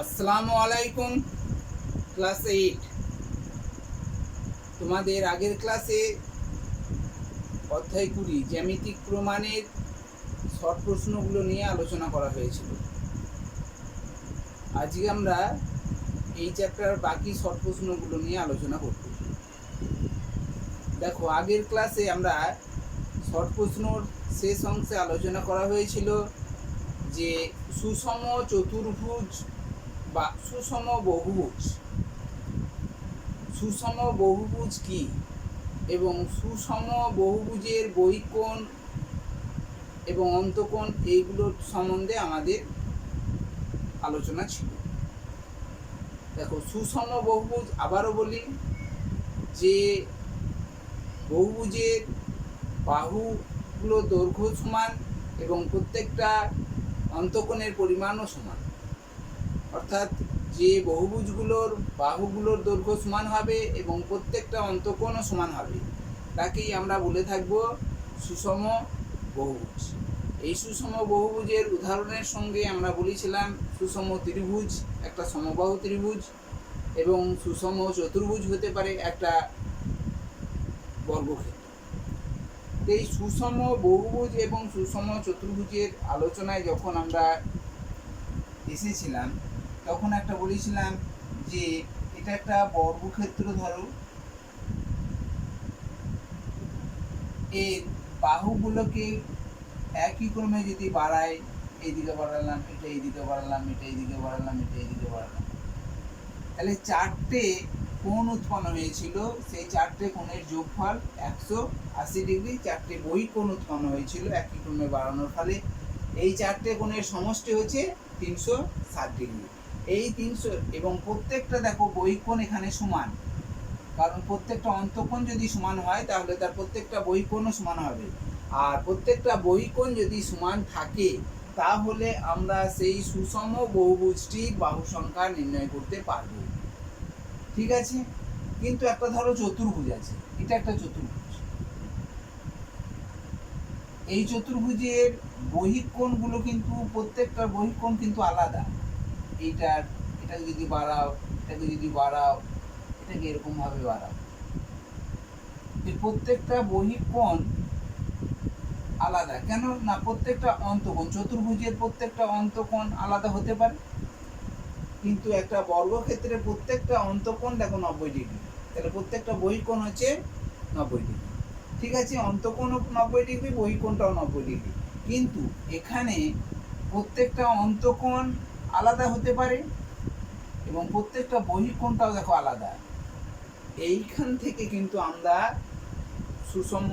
আসসালামু আলাইকুম। ক্লাস 8 তোমাদের আগের ক্লাসে অধ্যায় 20 জ্যামিতিক প্রমাণের শর্ট প্রশ্নগুলো নিয়ে আলোচনা করা হয়েছিল। আজকে আমরা এই চ্যাপ্টার বাকি শর্ট প্রশ্নগুলো নিয়ে আলোচনা করব। দেখো, আগের ক্লাসে আমরা শর্ট প্রশ্নর শেষ অংশে আলোচনা করা হয়েছিল যে সুষম চতুর্ভুজ বা সুষম বহুভুজ কি এবং সুষম বহুভুজের বহিঃকোণ এবং অন্তঃকোণ এইগুলোর সম্বন্ধে আমাদের আলোচনা ছিল। দেখো, সুষম বহুভুজ আবারও বলি যে বহুভুজের বাহুগুলো দৈর্ঘ্য সমান এবং প্রত্যেকটা অন্তঃকোণের পরিমাণও সমান, অর্থাৎ যে বহুভুজগুলোর বাহুগুলোর দৈর্ঘ্য সমান হবে এবং প্রত্যেকটা অন্তঃকোণও সমান হবে তাকেই আমরা বলে থাকব সুষম বহুভুজ। এই সুষম বহুভুজের উদাহরণের সঙ্গে আমরা বলেছিলাম সুষম ত্রিভুজ একটা সমবাহু ত্রিভুজ এবং সুষম চতুর্ভুজ হতে পারে একটা বর্গক্ষেত্র। এই সুষম বহুভুজ এবং সুষম চতুর্ভুজের আলোচনায় যখন আমরা এসেছিলাম তখন একটা বলেছিলাম যে এটা একটা বর্গক্ষেত্র, ধরো এর বাহুগুলোকে একই ক্রমে যদি বাড়াই, এইদিকে বাড়ালাম, এটা এইদিকে বাড়ালাম, এটা এইদিকে বাড়ালাম, এটা এইদিকে বাড়ালাম, তাহলে চারটে কোণ উৎপন্ন হয়েছিল। সেই চারটে কোণের যোগফল 180 ডিগ্রি। চারটে বহিঃকোণ উৎপন্ন হয়েছিল একই ক্রমে বাড়ানোর ফলে। এই চারটে কোণের সমষ্টি হচ্ছে 360 ডিগ্রি। এই 300 এবং প্রত্যেকটা দেখো বহিঃকোণ এখানে সমান, কারণ প্রত্যেকটা অন্তঃকোণ যদি সমান হয় তাহলে তার প্রত্যেকটা বহিঃকোণও সমান হবে। আর প্রত্যেকটা বহিঃকোণ যদি সমান থাকে তাহলে আমরা সেই সুষম বহুভুজটির বাহু সংখ্যা নির্ণয় করতে পারব। ঠিক আছে, কিন্তু একটা ধরো চতুর্ভুজ আছে, এটা একটা চতুর্ভুজ। এই চতুর্ভুজের বহিঃকোণগুলো কিন্তু প্রত্যেকটা বহিঃকোণ কিন্তু আলাদা। এটাকে যদি বাড়াও, এটাকে যদি বাড়াও, এটাকে এরকম ভাবে বাড়াও, এই প্রত্যেকটা বহিঃকোণ আলাদা। কেন না, প্রত্যেকটা অন্তঃকোণ, চতুর্ভুজের প্রত্যেকটা অন্তঃকোণ আলাদা হতে পারে, কিন্তু একটা বর্গক্ষেত্রে প্রত্যেকটা অন্তঃকোণ দেখো 90 ডিগ্রি, তাহলে প্রত্যেকটা বহিঃকোণ হচ্ছে 90 ডিগ্রি। ঠিক আছে, অন্তঃকোণও 90 ডিগ্রি, বহিঃকোণটাও 90 ডিগ্রি, কিন্তু এখানে প্রত্যেকটা অন্তঃকোণ আলাদা হতে পারে এবং প্রত্যেকটা বহিঃকোণটাও দেখো আলাদা। এইখান থেকে কিন্তু আমরা সুষম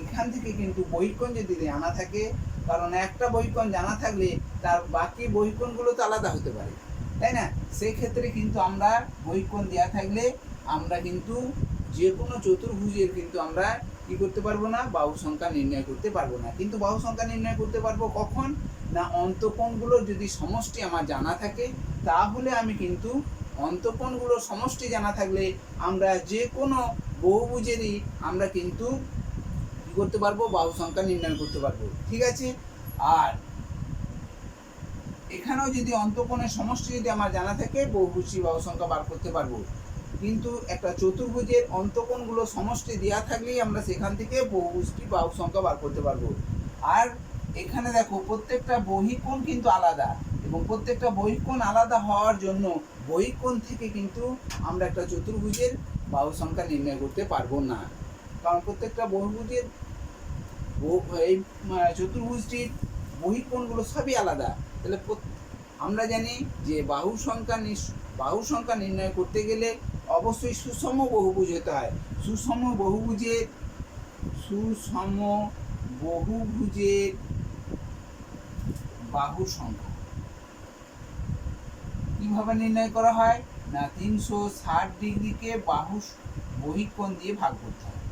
এখান থেকে কিন্তু বহিঃকোণ যদি জানা থাকে, কারণ একটা বহিঃকোণ জানা থাকলে তার বাকি বহিঃকোণগুলো তো আলাদা হতে পারে, তাই না? সেই ক্ষেত্রে কিন্তু আমরা বহিঃকোণ দেওয়া থাকলে আমরা কিন্তু যে কোনো চতুর্ভুজের কিন্তু আমরা কি করতে পারবো না, বাহু সংখ্যা নির্ণয় করতে পারবো না। কিন্তু বাহু সংখ্যা নির্ণয় করতে পারবো কখন না, অন্তঃকোণগুলো যদি সমষ্টি আমার জানা থাকে, তাহলে আমি কিন্তু অন্তঃকোণগুলোর সমষ্টি জানা থাকলে আমরা যে কোনো বহুভুজেরই আমরা কিন্তু কি করতে পারবো, বাহু সংখ্যা নির্ণয় করতে পারবো। ঠিক আছে, আর এখানেও যদি অন্তঃকোণের সমষ্টি যদি আমার জানা থাকে, বহুভুজটি বাহু সংখ্যা বার করতে পারবো। কিন্তু একটা চতুর্ভুজের অন্তঃকোণগুলো সমষ্টি দেওয়া থাকলেই আমরা সেখান থেকে বহুভুজটি বাহু সংখ্যা বার করতে পারবো। আর এখানে দেখো প্রত্যেকটা বহিঃকোণ কিন্তু আলাদা, এবং প্রত্যেকটা বহিঃকোণ আলাদা হওয়ার জন্য বহিঃকোণ থেকে কিন্তু আমরা একটা চতুর্ভুজের বাহু সংখ্যা নির্ণয় করতে পারবো না, কারণ প্রত্যেকটা বহুভুজের এই চতুর্ভুজটির বহিঃকোণগুলো সবই আলাদা। তাহলে আমরা জানি যে বাহু সংখ্যা নির্ণয় করতে গেলে অবশ্যই সুষম বহুভুজ হতে হয়। সুষম বহুভুজের বাহু সংখ্যা কিভাবে নির্ণয় করা হয় না, 360 ডিগ্রিকে বহিঃকোণ দিয়ে ভাগ করতে হয়।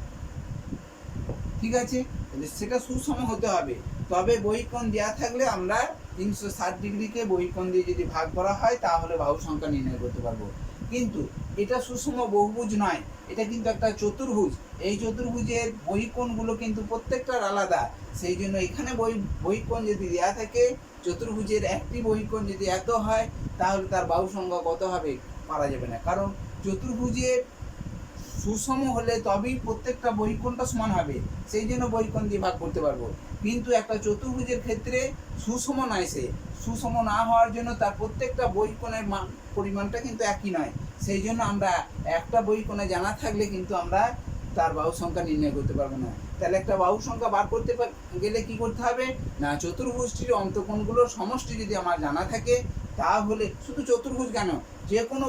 ঠিক আছে, তাহলে সেটা সুষম হতে হবে। তবে বহিঃকোণ দেওয়া থাকলে আমরা 360 ডিগ্রিকে বহিঃকোণ দিয়ে যদি ভাগ করা হয় তাহলে বাহু সংখ্যা নির্ণয় করতে পারবো। কিন্তু এটা সুষম বহুভুজ নয়, এটা কিন্তু একটা চতুর্ভুজ। এই চতুর্ভুজের বহিকোণগুলো কিন্তু প্রত্যেকটার আলাদা। সেই জন্য এখানে বহিকোণ যদি দেওয়া থাকে, চতুর্ভুজের একটি বহিকোণ যদি এত হয়, তাহলে তার বাহু সংখ্যা কত হবে পারা যাবে না। কারণ চতুর্ভুজের সুষম হলে তবেই প্রত্যেকটা বহিকোণটা সমান হবে, সেই জন্য বহিকোণ দিয়ে ভাগ করতে পারবো। কিন্তু একটা চতুর্ভুজের ক্ষেত্রে সুষম নয়, সে সুষম না হওয়ার জন্য তার প্রত্যেকটা বহিকোণের পরিমাণটা কিন্তু একই নয়। সেই জন্য আমরা একটা বহিকোণে জানা থাকলে কিন্তু আমরা তার বাহু সংখ্যা নির্ণয় করতে পারবো না। তাহলে একটা বাহু সংখ্যা বার করতে গেলে কি করতে হবে না, চতুর্ভুজটির অন্তঃকোণগুলোর সমষ্টি যদি আমার জানা থাকে, তাহলে শুধু চতুর্ভুজ কেন, যে কোনো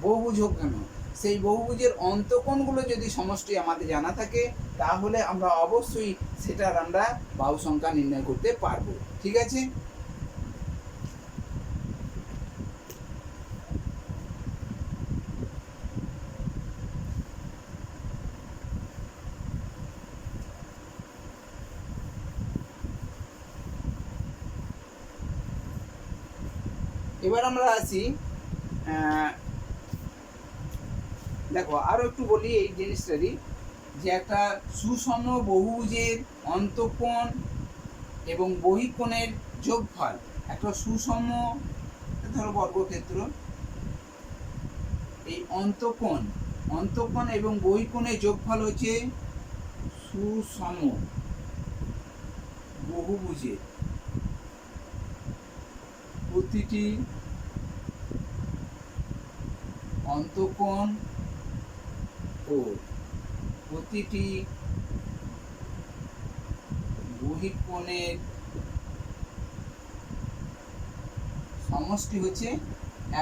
বহুভুজ হোক কেন, সেই বহুভুজের অন্তঃকোণগুলো যদি সমষ্টি আমাদের জানা থাকে, তাহলে আমরা অবশ্যই সেটার আমরা বাহু সংখ্যা নির্ণয় করতে পারবো। ঠিক আছে? এবার আমরা আসি, দেখো আরো একটু বলি এই জিনিসটারই, যে একটা সুষম বহুভুজের অন্তঃকোণ এবং বহিকোণের যোগফল, একটা সুষম ধরো বর্গক্ষেত্র, এই অন্তঃকোণ এবং বহিকোণের যোগফল হচ্ছে সুষম বহুভুজের প্রতিটি অন্তঃকোণ ও প্রতিটি বহিকোণের সমষ্টি হচ্ছে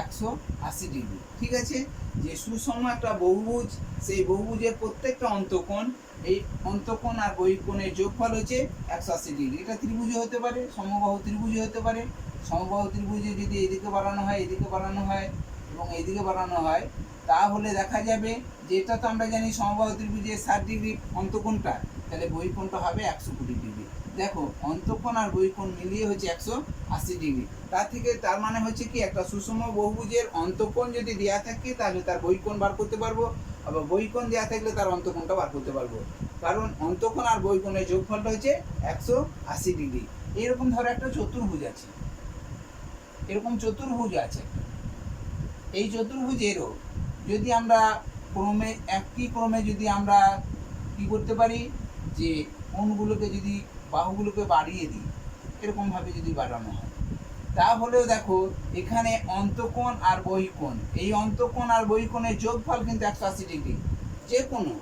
180 ডিগ্রি। ঠিক আছে? যে সুষম একটা বহুভুজ, সেই বহুভুজের প্রত্যেকটা অন্তঃকোণ, এই অন্তঃকোণ আর বহিকোণের যোগফল হচ্ছে 180 ডিগ্রি। এটা ত্রিভুজ হতে পারে, সমবাহু ত্রিভুজ হতে পারে। সমবাহু ত্রিভুজে যদি এদিকে বাড়ানো হয়, এদিকে বাড়ানো হয় এবং এইদিকে বাড়ানো হয়, তাহলে দেখা যাবে যে এটা তো আমরা জানি সমবাহু ত্রিভুজে 60 ডিগ্রি অন্তঃকোণটা, তাহলে বহিকোণটা হবে 120 ডিগ্রি। দেখো অন্তঃকোণ আর বহিকোণ মিলিয়ে হচ্ছে 180 ডিগ্রি। তার মানে হচ্ছে কি, একটা সুষম বহুভুজের অন্তঃকোণ যদি দেওয়া থাকে, তাহলে তার বহিকোণ বার করতে পারবো, আবার বহিকোণ দেওয়া থাকলে তার অন্তঃকোণটা বার করতে পারবো। কারণ অন্তঃকোণ আর বহিকোণের যোগফলটা হচ্ছে 180 ডিগ্রি। এরকম ধরো একটা চতুর্ভুজ আছে, এরকম চতুর্ভুজ আছে। এই চতুর্ভুজেরও যদি আমরা একই ক্রমে যদি আমরা কি করতে পারি, যে কোণগুলোকে যদি বাহুগুলোকে বাড়িয়ে দিই, এরকমভাবে যদি বাড়ানো হয়, তাহলেও দেখো এখানে অন্তঃকোণ আর বহিকোণ, এই অন্তঃকোণ আর বহিকোণের যোগফল কিন্তু 180 ডিগ্রি। যে কোনো,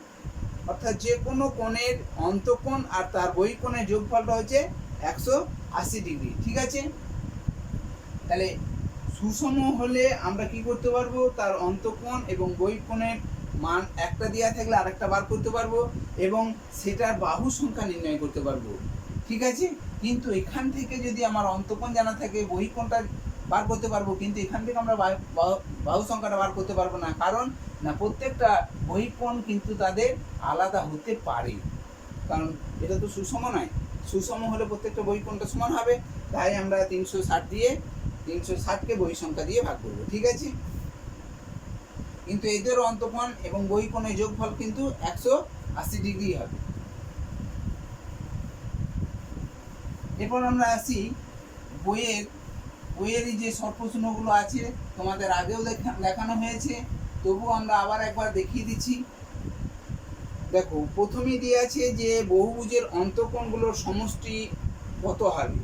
অর্থাৎ যে কোনো কোণের অন্তঃকোণ আর তার বহিকোণের যোগফলটা হচ্ছে 180 ডিগ্রি। ঠিক আছে? তাহলে সুষম হলে আমরা কি করতে পারবো, তার অন্তঃকোণ এবং বহিকোণের মান একটা দেওয়া থাকলে আরেকটা বার করতে পারবো এবং সেটার বাহু সংখ্যা নির্ণয় করতে পারবো। ঠিক আছে? কিন্তু এখান থেকে যদি আমার অন্তঃকোণ জানা থাকে, বহিকোণটা বার করতে পারবো, কিন্তু এখান থেকে আমরা বাহু সংখ্যাটা বার করতে পারবো না। কারণ না, প্রত্যেকটা বহিকোণ কিন্তু তাদের আলাদা হতে পারে, কারণ এটা তো সুষম নয়। সুষম হলে প্রত্যেকটা বহিকোণটা সমান হবে, তাই আমরা 360কে বহি সংখ্যা দিয়ে ভাগ করবো। ঠিক আছে? কিন্তু এদের অন্তঃকোণ এবং বহিকোণের যোগফল কিন্তু 180 ডিগ্রি হবে। এরপর আমরা আসি বইয়ের যে শর্ট প্রশ্নগুলো আছে, তোমাদের আগেও দেখানো হয়েছে, তবুও আমরা আবার একবার দেখিয়ে দিচ্ছি। দেখো প্রথমেই দিয়ে আছে যে বহুভুজের অন্তঃকোণগুলোর সমষ্টি কত হবে।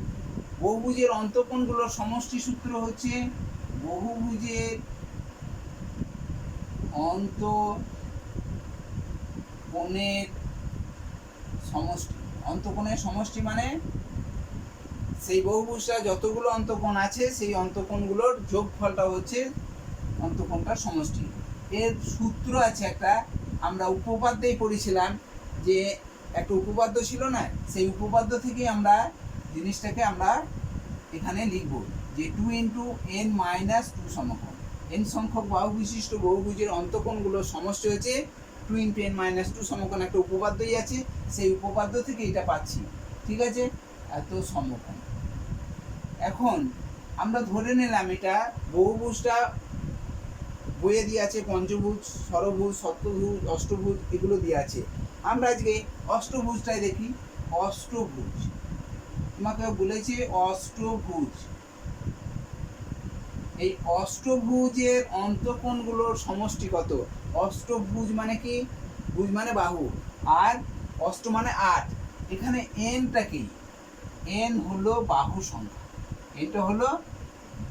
বহুভুজের অন্তঃকোণগুলোর সমষ্টি সূত্র হচ্ছে বহুভুজের অন্তঃকোণের সমষ্টি। অন্তঃকোণের সমষ্টি মানে সেই বহুভুজটা যতগুলো অন্তঃকোণ আছে, সেই অন্তঃকোণগুলোর যোগফলটা হচ্ছে অন্তঃকোণটার সমষ্টি। এর সূত্র আছে একটা, আমরা উপপাদ্যেই পড়েছিলাম, যে একটা উপপাদ্য ছিল না, সেই উপপাদ্য থেকে আমরা জিনিসটাকে আমরা এখানে লিখব, যে 2 × n-2 সমকোণ। n সংখ্যক বাহু বিশিষ্ট বহুভুজের অন্তঃকোণগুলোর সমষ্টি হচ্ছে 2 × n-2 সমকোণ। একটা উপপাদ্যই আছে, সেই উপপাদ্য থেকে এটা পাচ্ছি। ঠিক আছে? এত সমকোণ। এখন আমরা ধরে নিলাম এটা বইয়ে দিয়ে আছে পঞ্চভুজ, ষড়ভুজ, সপ্তভুজ, অষ্টভুজ, এগুলো দিয়ে আছে। আমরা আজকে অষ্টভুজটাই দেখি। অষ্টভুজ তোমাকে বলেছে অষ্টভুজ। এই অষ্টভুজের অন্তঃকোণগুলোর সমষ্টি কত? অষ্টভুজ মানে কি? ভুজ মানে বাহু, আর অষ্ট মানে 8। এখানে এনটা কি? এন হলো বাহু সংখ্যা, এটা হলো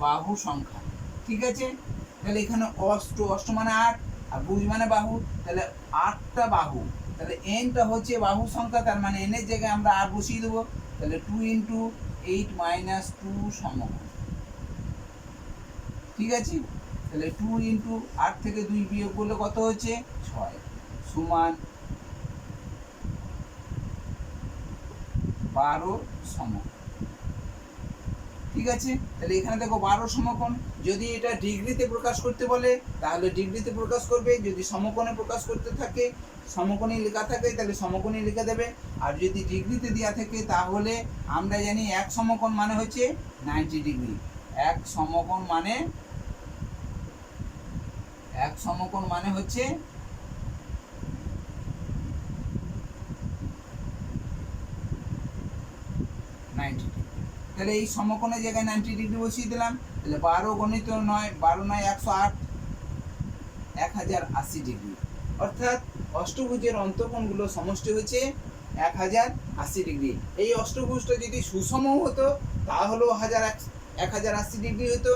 বাহু সংখ্যা, ঠিক আছে? তাহলে এখানে অষ্ট, অষ্ট মানে 8, আর ভুজ মানে বাহু, তাহলে 8টা বাহু। তাহলে এনটা হচ্ছে বাহু সংখ্যা, তার মানে এনের জায়গায় আমরা 8 বসিয়ে দেবো। তাহলে 2 × 8 - 2 সমকোণ, ঠিক আছে? তাহলে 2 × 8 থেকে 2 বিয়োগ করলে কত হচ্ছে? 6 সমান 12 সমকোণ, ঠিক আছে? তাহলে এখানে দেখো 12 সমকোণ। যদি এটা ডিগ্রিতে প্রকাশ করতে বলে তাহলে ডিগ্রিতে প্রকাশ করবে, যদি সমকোণে প্রকাশ করতে থাকে, সমকোণে লেখা থাকে তাহলে সমকোণে লিখে দেবে। আর যদি ডিগ্রিতে দেওয়া থাকে তাহলে আমরা জানি এক সমকোণ মানে হচ্ছে 90 ডিগ্রি। এক সমকোণ মানে হচ্ছে 90 ডিগ্রি। তাহলে এই সমকোণের জায়গায় 90 ডিগ্রি বসিয়ে দিলাম। তাহলে 12 × 9, 12 × 9 108, 1080 ডিগ্রি। অর্থাৎ অষ্টভুজের অন্তঃকোণগুলো সমষ্টি হচ্ছে 1080 ডিগ্রি। এই অষ্টভুজটা যদি সুষম হতো তাহলেও 1080 ডিগ্রি হতো।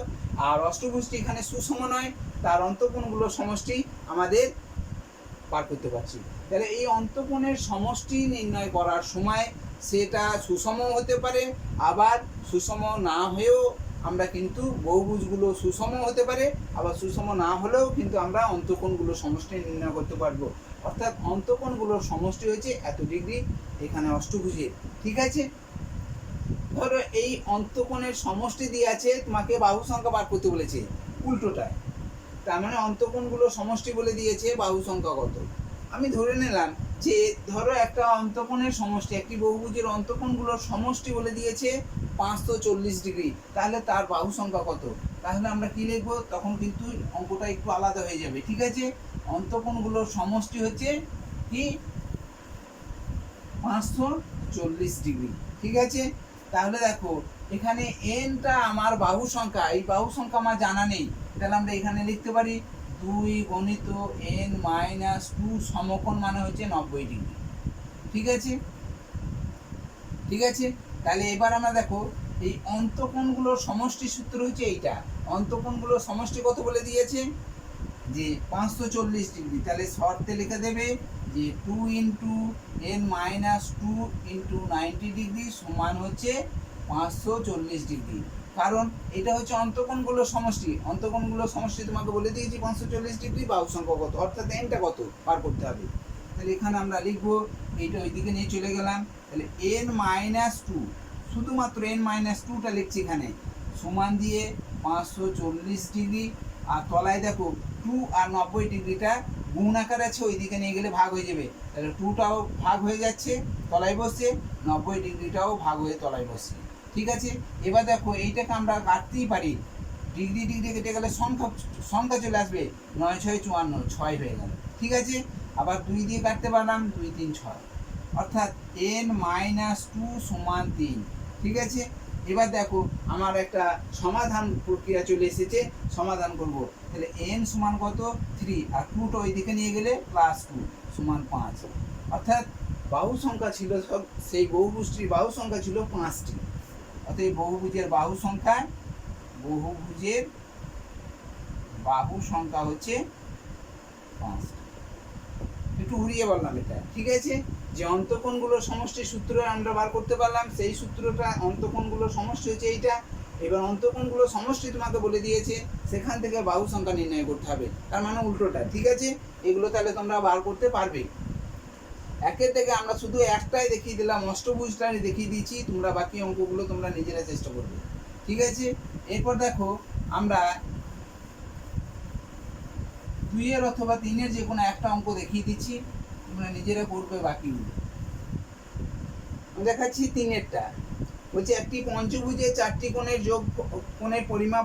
আর অষ্টভুজটি এখানে সুষম নয়, তার অন্তঃকোণগুলো সমষ্টি আমাদের বার করতে পারছি। তাহলে এই অন্তঃকোণের সমষ্টি নির্ণয় করার সময় সেটা সুষম হতে পারে, আবার সুষম না হয়েও আমরা কিন্তু বহুভুজগুলো সুষম হতে পারে, আবার সুষম না হলেও কিন্তু আমরা অন্তঃকোণগুলো সমষ্টি নির্ণয় করতে পারবো। অর্থাৎ অন্তঃকোণগুলোর সমষ্টি হচ্ছে এত ডিগ্রি এখানে অষ্টভুজে, ঠিক আছে? ধরো এই অন্তঃকোণের সমষ্টি দিয়ে আছে, তোমাকে বাহু সংখ্যা বার করতে বলেছে উল্টোটায়, তার মানে অন্তঃকোণগুলোর সমষ্টি বলে দিয়েছে বাহু সংখ্যা কত। আমি ধরে নিলাম যে ধরো একটা অন্তঃকোণের সমষ্টি, একটি বহুভুজের অন্তঃকোণগুলোর সমষ্টি বলে দিয়েছে 540 ডিগ্রি, তাহলে তার বাহু সংখ্যা কত? তাহলে আমরা কি লিখবো? তখন কিন্তু অঙ্কটা একটু আলাদা হয়ে যাবে, ঠিক আছে? অন্তঃকোণগুলোর সমষ্টি হচ্ছে কি 540 ডিগ্রি, ঠিক আছে? তাহলে দেখো এখানে এনটা আমার বাহু সংখ্যা, এই বাহু সংখ্যা আমার জানা নেই, তাহলে আমরা এখানে লিখতে পারি 2 × n - 2 সমকোণ মানে হচ্ছে 90 ডিগ্রি, ঠিক আছে? ঠিক আছে, তাহলে এবার আমরা দেখো এই অন্তঃকোণগুলোর সমষ্টি সূত্র হচ্ছে এইটা। অন্তঃকোণগুলোর সমষ্টি কত বলে দিয়েছে? যে 540 ডিগ্রি। তাহলে শর্তে লিখে দেবে যে 2 × n - 2 × 90 ডিগ্রি সমান হচ্ছে 540 ডিগ্রি। কারণ এটা হচ্ছে অন্তঃকোণগুলোর সমষ্টি, অন্তঃকোণগুলোর সমষ্টি তোমাকে বলে দিয়েছি 540 ডিগ্রি, বাহু সংখ্যা কত অর্থাৎ এনটা কত বার করতে হবে। তাহলে এখানে আমরা লিখবো, এইটা ওইদিকে নিয়ে চলে গেলাম। তাহলে n - 2, শুধুমাত্র n - 2টা লিখছি এখানে, সমান দিয়ে 540 ডিগ্রি। আর তলায় দেখো 2 আর 90 ডিগ্রিটা গুণ আকার আছে, ওইদিকে নিয়ে গেলে ভাগ হয়ে যাবে। তাহলে 2টাও ভাগ হয়ে যাচ্ছে, তলায় বসছে, 90 ডিগ্রিটাও ভাগ হয়ে তলায় বসছে, ঠিক আছে? এবার দেখো এইটাকে আমরা কাটতেই পারি, ডিগ্রি ডিগ্রি কেটে গেলে সংখ্যা চলে আসবে, 9 × 6 = 54, 6 হয়ে গেল, ঠিক আছে? আবার 2 দিয়ে কাটতে পারলাম, 2 × 3 = 6, অর্থাৎ n - 2 = 3, ঠিক আছে? এবার দেখো আমার একটা সমাধান প্রক্রিয়া চলে এসেছে, সমাধান করব। তাহলে n সমান কত? 3, আর 2টা ওইদিকে নিয়ে গেলে +2 সমান 5, অর্থাৎ বাহু সংখ্যা ছিল সব, সেই বহুভুজটির বাহু সংখ্যা ছিল 5টি। অতএব বহুভুজের বাহু সংখ্যা হচ্ছে 5টি। একটু ঘুরিয়ে বললাম এটা, ঠিক আছে? যে অন্তঃকোণগুলোর সমষ্টির সূত্র আমরা বার করতে পারলাম, সেই সূত্রটা অন্তঃকোণগুলোর সমষ্টি হচ্ছে এইটা। এবার অন্তঃকোণগুলোর সমষ্টি তোমাকে বলে দিয়েছে, সেখান থেকে বাহু সংখ্যা নির্ণয় করতে হবে, তার মানে উল্টোটা, ঠিক আছে? এগুলো তাহলে তোমরা বার করতে পারবে। একের থেকে আমরা শুধু একটাই দেখিয়ে দিলাম, অষ্টভুজটাই দেখিয়ে দিয়েছি, তোমরা বাকি অঙ্কগুলো তোমরা নিজেরা চেষ্টা করবে, ঠিক আছে? এরপর দেখো আমরা 2 অথবা 3 যে কোনো একটা অঙ্ক দেখিয়ে দিচ্ছি, তোমরা নিজেরা করবে বাকিগুলো। দেখাচ্ছি 3টা। বলছে একটি পঞ্চভুজে চারটি কোণের যোগ কোণের পরিমাপ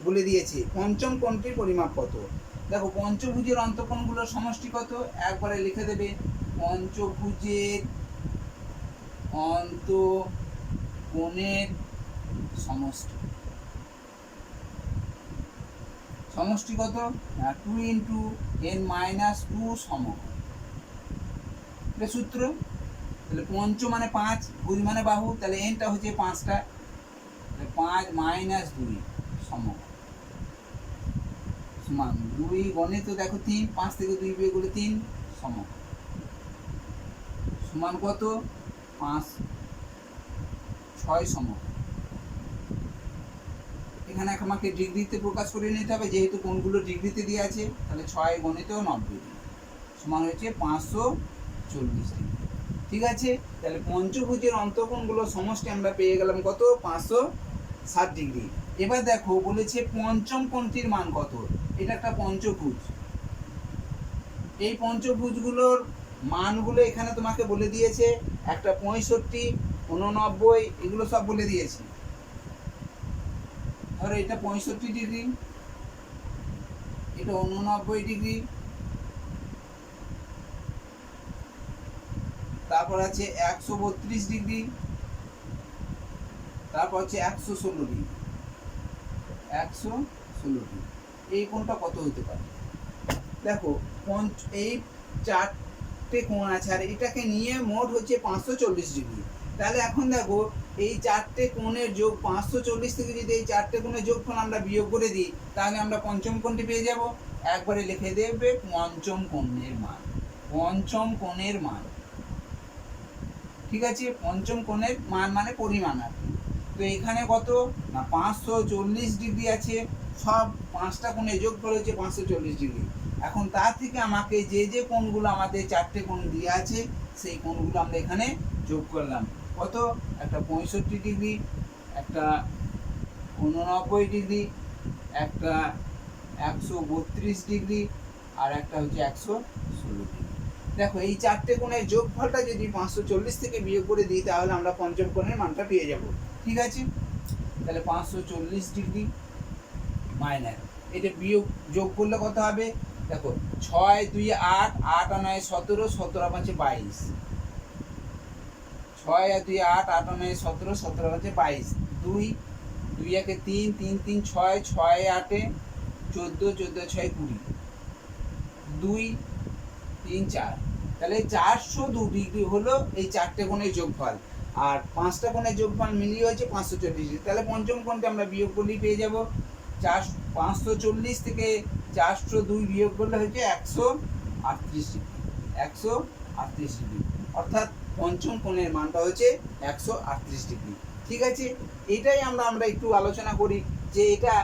বলে দিয়েছে, পঞ্চম কোণটির পরিমাপ কত। দেখো পঞ্চভুজের অন্তঃকোণগুলোর সমষ্টি কত, একবারে লিখে দেবে, পঞ্চভুজের অন্তঃকোণের সমষ্টি, সমষ্টি কত, 2 ইন্টু n-2 সমকোণ। এটা সূত্র। তাহলে পঞ্চ মানে 5, ভুজ মানে বাহু, তাহলে এনটা হচ্ছে 5টা, তাহলে 5 - 2 সমকোণ সমান 2 গণিত দেখো 3, 5 থেকে 2 বিয়োগ করলে 3 সমকোণ সমান কত, 5 6 সমকোণ। এখানে আমাকে ডিগ্রিতে প্রকাশ করে নিতে হবে, যেহেতু কোণগুলো ডিগ্রিতে দিয়ে আছে, তাহলে 6 গণিত 90 সমান হচ্ছে 540 ডিগ্রি। ঠিক আছে, তাহলে পঞ্চভুজের অন্তঃকোণগুলো সমষ্টি আমরা পেয়ে গেলাম কত, 560 ডিগ্রি। এবার দেখো বলেছে পঞ্চম কোণটির মান কত। এটা একটা পঞ্চভুজ, এই পঞ্চভুজগুলোর মানগুলো এখানে তোমাকে বলে দিয়েছে, একটা 65, 89 এগুলো সব বলে দিয়েছে। ধরো এটা 65 ডিগ্রি, এটা 89 ডিগ্রি, তারপর আছে 132 ডিগ্রি, তারপর হচ্ছে 116 ডিগ্রি, 116 ডিগ্রি। এই কোণটা কত হতে পারে। দেখো এই চারটে কোণ আছে, আর এটাকে নিয়ে মোট হচ্ছে 540 ডিগ্রি। তাহলে এখন দেখো এই চারটে কোণের যোগ 540 থেকে যদি এই চারটে কোণের যোগফল আমরা বিয়োগ করে দিই, তাহলে আমরা পঞ্চম কোণটি পেয়ে যাব। একবারে লিখে দেবে পঞ্চম কোণের মান, পঞ্চম কোণের মান। ঠিক আছে, পঞ্চম কোণের মান মানে পরিমাণ আর কি। তো এখানে কত না 540 ডিগ্রি আছে, সব পাঁচটা কোণের যোগফল হচ্ছে 540 ডিগ্রি। এখন তার থেকে আমাকে যে যে কোণগুলো আমাদের চারটে কোণ দিয়ে আছে, সেই কোণগুলো আমরা এখানে যোগ করলাম। কত, একটা 65 ডিগ্রি, একটা 89 ডিগ্রি, একটা 132 ডিগ্রি, আর একটা হচ্ছে 116 ডিগ্রি। দেখো এই চারটে কোণের যোগফলটা যদি 540 থেকে বিয়োগ করে দিই, তাহলে আমরা পঞ্চম কোণের মানটা পেয়ে যাব। ঠিক আছে, তাহলে 540 ডিগ্রি মাইনাস এটা বিয়োগ যোগ করলে কত হবে, দেখো 6 2 8, 8 আর 9 17, 17 আর 5 22, 6 আর 2 8, 8 আর 9 17, 17 আর 5 22, 2 2 একে 3, 3 3 6, 6 8 14, 14 6 20, 2 3 4, তাহলে 402 ডিগ্রি হলো এই চারটে কোণের যোগফল, আর পাঁচটা কোণের যোগফল মিলিয়ে হচ্ছে 540 ডিগ্রি। তাহলে পঞ্চম কোণটা আমরা বিয়োগ করলেই পেয়ে যাব। 540 থেকে 402 বিয়োগ করলে হচ্ছে 138 ডিগ্রি, 138 ডিগ্রি, অর্থাৎ পঞ্চম কোণের মানটা হচ্ছে 138 ডিগ্রি। ঠিক আছে, এটাই আমরা একটু আলোচনা করি যে এটা।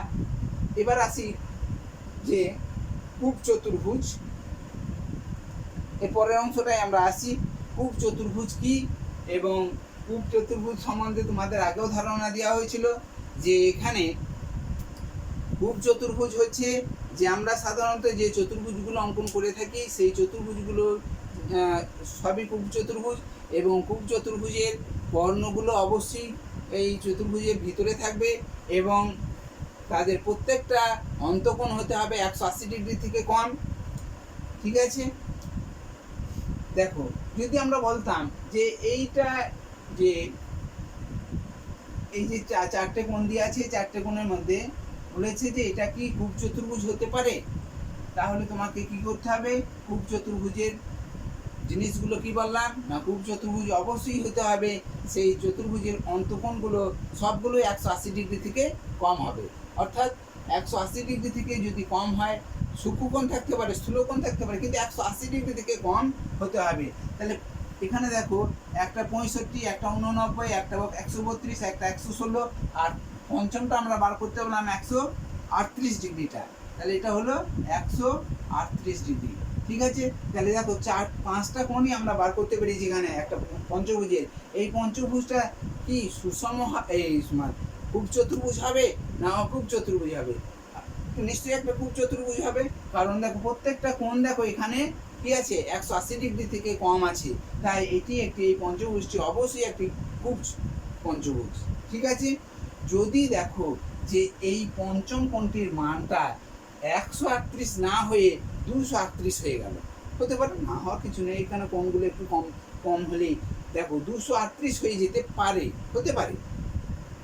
এবার আসি যে কূপ চতুর্ভুজ, এর পরের অংশটাই আমরা আসি। কূপ চতুর্ভুজ কি, এবং কূপ চতুর্ভুজ সম্বন্ধে তোমাদের আগেও ধারণা দেওয়া হয়েছিল যে এখানে কূপ চতুর্ভুজ হচ্ছে যে আমরা সাধারণত যে চতুর্ভুজগুলো অঙ্কন করে থাকি, সেই চতুর্ভুজগুলো সবই কূপ চতুর্ভুজ, এবং কূপ চতুর্ভুজের বর্ণগুলো অবশ্যই এই চতুর্ভুজের ভিতরে থাকবে, এবং তাদের প্রত্যেকটা অন্তঃকোণ হতে হবে 180 ডিগ্রি থেকে কম। ঠিক আছে, দেখো যদি আমরা বলতাম যে এইটা যে এই যে চারটে কোণ দিয়ে আছে, চারটে কোণের মধ্যে বলেছে যে এটা কি কূপ চতুর্ভুজ হতে পারে, তাহলে তোমাকে কি করতে হবে, কূপ চতুর্ভুজের জিনিসগুলো কি বললাম না, কূপ চতুর্ভুজ অবশ্যই হতে হবে সেই চতুর্ভুজের অন্তঃকোণগুলো সবগুলো 180 ডিগ্রি থেকে কম হবে। অর্থাৎ 180 ডিগ্রি থেকে যদি কম হয়, সূক্ষ্মকোণ থাকতে পারে, স্থূলকোণ থাকতে পারে, কিন্তু 180 ডিগ্রি থেকে কম হতে হবে। তাহলে এখানে দেখো একটা 65, একটা 89, একটা 132, একটা 116, আর পঞ্চমটা আমরা বার করতে বললাম 138 ডিগ্রিটা, তাহলে এটা হলো 138 ডিগ্রি। ঠিক আছে, তাহলে দেখো পাঁচটা কোণই আমরা বার করতে পেরেছি এখানে একটা পঞ্চভুজের। এই পঞ্চভুজটা কি সুষম এই কূপ চতুর্ভুজ হবে না অকূপ চতুর্ভুজ হবে? নিশ্চয়ই একটা কূপ চতুর্ভুজ হবে, কারণ দেখো প্রত্যেকটা কোণ দেখো এখানে কি আছে 180 ডিগ্রি থেকে কম আছে, তাই এটি একটি এই পঞ্চভুজটি অবশ্যই একটি কূপ পঞ্চভুজ। ঠিক আছে, যদি দেখো যে এই পঞ্চম কোণটির মানটা 138 না হয়ে 238 হয়ে গেল, হতে পারে, না হওয়ার কিছু নেই, এখানে কোণগুলো একটু কম কম হলেই দেখো 238 হয়ে যেতে পারে, হতে পারে।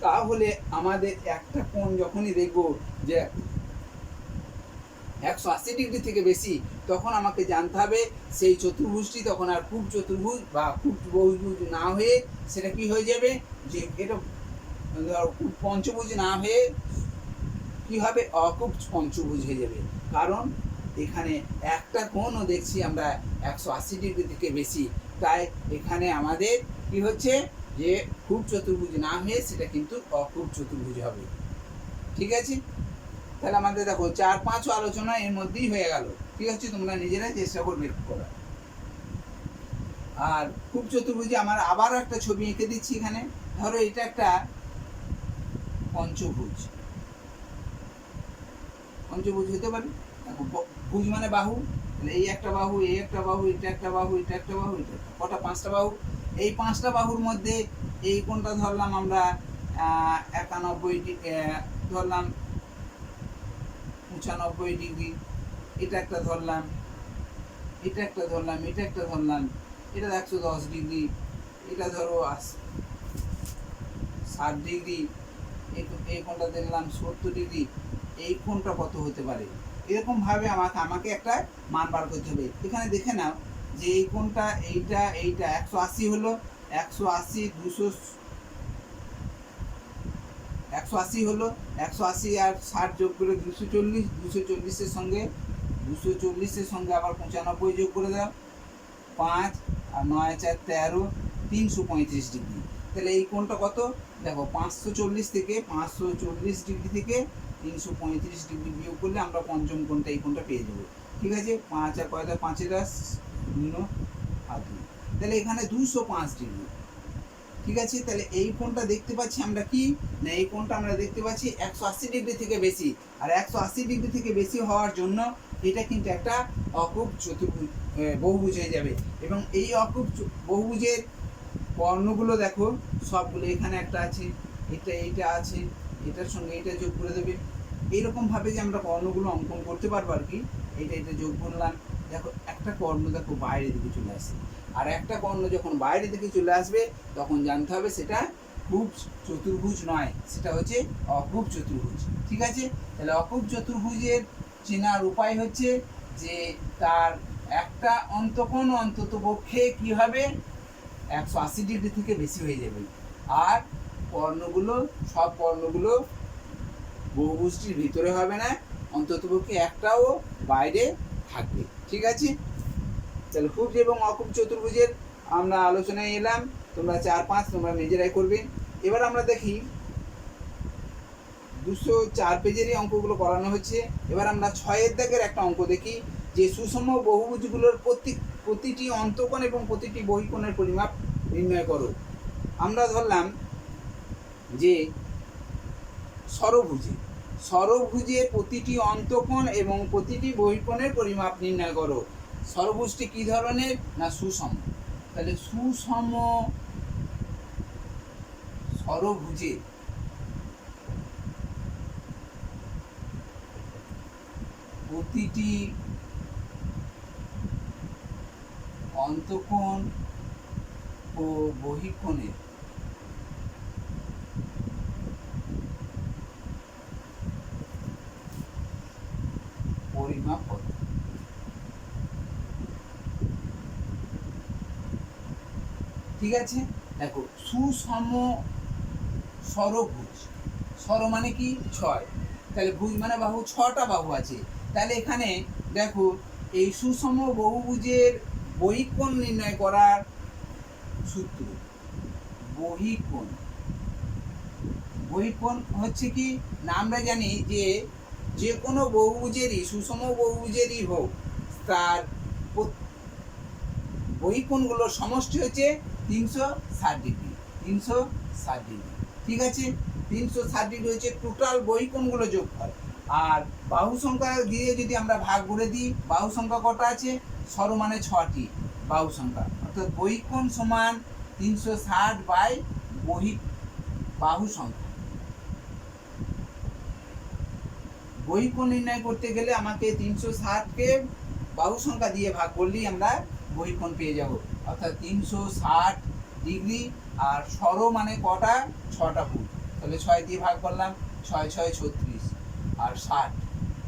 তাহলে আমাদের একটা কোণ যখনই দেখবো যে 180 ডিগ্রি থেকে বেশি, তখন আমাকে জানতে হবে সেই চতুর্ভুজটি তখন আর খুব চতুর্ভুজ বা খুব বহুভুজ না হয়ে সেটা কি হয়ে যাবে, যে এটা খুব পঞ্চভুজ না হয়ে কি হবে, অকুব পঞ্চভুজ হয়ে যাবে। কারণ এখানে একটা কোণও দেখছি আমরা 180 ডিগ্রি থেকে বেশি, তাই এখানে আমাদের কি হচ্ছে, যে খুব চতুর্ভুজ না হয়ে সেটা কিন্তু অকুব চতুর্ভুজ হবে। ঠিক আছে, তাহলে আমাদের দেখো 4-5 আলোচনা এর মধ্যেই হয়ে গেল। ঠিক আছে, তোমরা নিজেরাই চেষ্টা করবে করার। আর খুব চতুর্ভুজে আমার আবার একটা ছবি এঁকে দিচ্ছি এখানে। ধরো এটা একটা পঞ্চভুজ, পঞ্চভুজ হতে পারে। দেখো ভুজ মানে বাহু, তাহলে এই একটা বাহু, এই একটা বাহু, এটা একটা বাহু, এটা একটা বাহু, এটা একটা, কটা, 5টা বাহু। এই 5টা বাহুর মধ্যে এই কোণটা ধরলাম আমরা 91 ধরলাম, 95 ডিগ্রি, এটা একটা ধরলাম, এটা একটা ধরলাম, এটা একটা ধরলাম, এটা 110 ডিগ্রি, এটা ধরো 60 ডিগ্রি, এই কোণটা দেখলাম 70 ডিগ্রি। এই কোণটা কত হতে পারে, এরকম ভাবে আমাকে একটা মান বার করতে হবে। এখানে দেখে নাও যে এই কোণটা, এইটা 180 হলো, 180 180 হলো, 180 আর 60 যোগ করে 240, 240-এর সঙ্গে 240-এর সঙ্গে আবার 95 যোগ করে দাও, 5 আর 9 4 13, 335 ডিগ্রি। তাহলে এই কোণটা কত, দেখো 540 থেকে 540 ডিগ্রি থেকে 335 ডিগ্রি বিয়োগ করলে আমরা পঞ্চম কোণটা, এই কোণটা পেয়ে যাবো। ঠিক আছে, 5 আর 5 5 শূন্য আর 2, তাহলে এখানে 205 ডিগ্রি। ঠিক আছে, তাহলে এই কোণটা দেখতে পাচ্ছি আমরা কি না, এই কোণটা আমরা দেখতে পাচ্ছি 180 ডিগ্রি থেকে বেশি। আর 180 ডিগ্রি থেকে বেশি হওয়ার জন্য এটা কিন্তু একটা অকুব চতুর্ভুজ বহুভুজ হয়ে যাবে। এবং এই অকুব বহুভুজের কর্ণগুলো দেখো সবগুলো, এখানে একটা আছে, এইটা আছে, এটার সঙ্গে এটা যোগ করে দেবে। এইরকম ভাবে যে আমরা কর্ণগুলো অঙ্কন করতে পারবো আর কি। এটা যোগ করলাম, দেখো একটা কর্ণ দেখো বাইরের দিকে চলে আসে, আর একটা কর্ণ যখন বাইরের দিকে চলে আসবে তখন জানতে হবে সেটা খুব চতুর্ভুজ নয়, সেটা হচ্ছে অকুব চতুর্ভুজ। ঠিক আছে, তাহলে অকুব চতুর্ভুজের চেনার উপায় হচ্ছে যে তার একটা অন্তকোণ অন্তত পক্ষে কি হবে, 180 ডিগ্রি থেকে বেশি হয়ে যাবে। আর কর্ণগুলো, সব কর্ণগুলো বহুভুজটির ভিতরে হবে না, অন্ততপক্ষে একটাও বাইরে থাকবে। ঠিক আছে, তাহলে খুব এবং অকুব চতুর্ভুজের আমরা আলোচনায় এলাম। তোমরা 4-5 তোমরা নিজেরাই করবে। এবার আমরা দেখি 204 পেজেরই অঙ্কগুলো করানো হচ্ছে। এবার আমরা 6-এর দাগের একটা অঙ্ক দেখি, যে সুষম বহুভুজগুলোর প্রতিটি অন্তকোণ এবং প্রতিটি বহিকোণের পরিমাপ নির্ণয় করো। আমরা ধরলাম যে ষড়ভুজের প্রতিটি অন্তকোণ এবং প্রতিটি বহিকোণের পরিমাপ নির্ণয় করো। ষড়ভুজটি কি ধরনের না, সুষম। তাহলে সুষম ষড়ভুজের প্রতিটি অন্তকোণ ও বহিকোণের পরিমাপ কত। ঠিক আছে, দেখো সুষম ষড়ভুজ, ষড় মানে কি 6, তাহলে ভুজ মানে বাহু, 6টা বাহু আছে। তাহলে এখানে দেখো এই সুষম বহুভুজের বহিকোণ নির্ণয় করার সূত্র, বহিকোণ হচ্ছে কি না, আমরা জানি যে কোনো বহুভুজেরই, সুষম বহুভুজেরই হোক, তার বহিকোণগুলোর সমষ্টি হচ্ছে 360 ডিগ্রি। 360 ডিগ্রি। ঠিক আছে, 360 ডিগ্রি হচ্ছে টোটাল বহিকোণগুলো যোগফল। আর বাহু সংখ্যা দিয়ে যদি আমরা ভাগ করে দিই, বাহু সংখ্যা কটা আছে, ষড় মানে 6টি বাহু সংখ্যা, অর্থাৎ বহিকোণ সমান 360 বাই বাহু সংখ্যা। বহিঃকোণ নির্ণয় করতে গেলে আমাকে 360কে বাহু সংখ্যা দিয়ে ভাগ করলেই আমরা বহিঃকোণ পেয়ে যাব। অর্থাৎ 360 ডিগ্রি, আর সরো মানে কটা, 6টা ফুট, তাহলে 6 দিয়ে ভাগ করলাম, 6 6 36, আর 60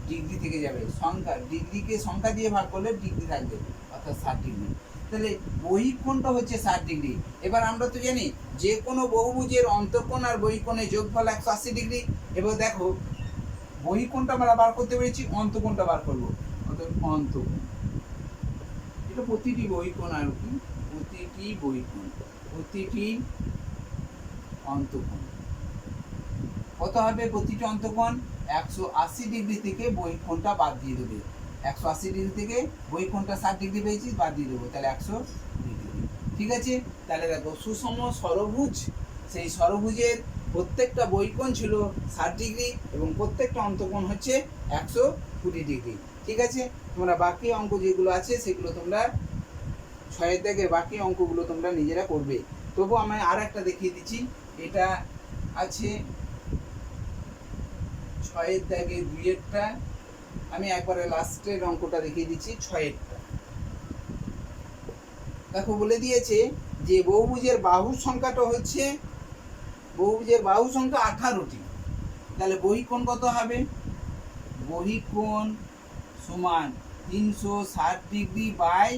ডিগ্রি থেকে যাবে, সংখ্যা ডিগ্রিকে সংখ্যা দিয়ে ভাগ করলে ডিগ্রি থাকবে, অর্থাৎ 60 ডিগ্রি। তাহলে বহিঃকোণটা হচ্ছে 60 ডিগ্রি। এবার আমরা তো জানি যে কোনো বহুভুজের অন্তঃকোণ আর বহিঃকোণের যোগফল 180 ডিগ্রি। এবার দেখো বহিঃকোণটা আমরা বার করতে পেরেছি, অন্তঃকোণটা বার করবো, অর্থাৎ অন্তঃকোণ। এটা প্রতিটি বহিঃকোণ আর কি, প্রতিটি বহিঃকোণ, প্রতিটি অন্তঃকোণ কত হবে? প্রতিটি অন্তঃকোণ 180 ডিগ্রি থেকে বহিঃকোণটা বাদ দিয়ে দেবে। 180 ডিগ্রি থেকে বহিঃকোণটা 60 ডিগ্রি পেয়েছি, বাদ দিয়ে দেবো, তাহলে 100 ডিগ্রি। ঠিক আছে, তাহলে দেখো সুষম ষড়ভুজ, সেই ষড়ভুজের প্রত্যেকটা বহিঃকোণ ছিল 60 ডিগ্রি এবং প্রত্যেকটা অন্তঃকোণ হচ্ছে 120 ডিগ্রি। ঠিক আছে, তোমরা বাকি অঙ্ক যেগুলো আছে সেগুলো তোমরা 6 দাগের বাকি অঙ্কগুলো তোমরা নিজেরা করবে। তবু আমি আর একটা দেখিয়ে দিচ্ছি, এটা আছে 6 দাগে 2-এরটা, আমি একবারে লাস্টের অঙ্কটা দেখিয়ে দিচ্ছি 6-এরটা। দেখো বলে দিয়েছে যে বহুভুজের বাহুর সংখ্যাটা হচ্ছে, বহুভুজের বাহু সংখ্যা 18টি, তাহলে বহিঃকোণ কত হবে? বহিঃকোণ সমান 360 ডিগ্রি বাই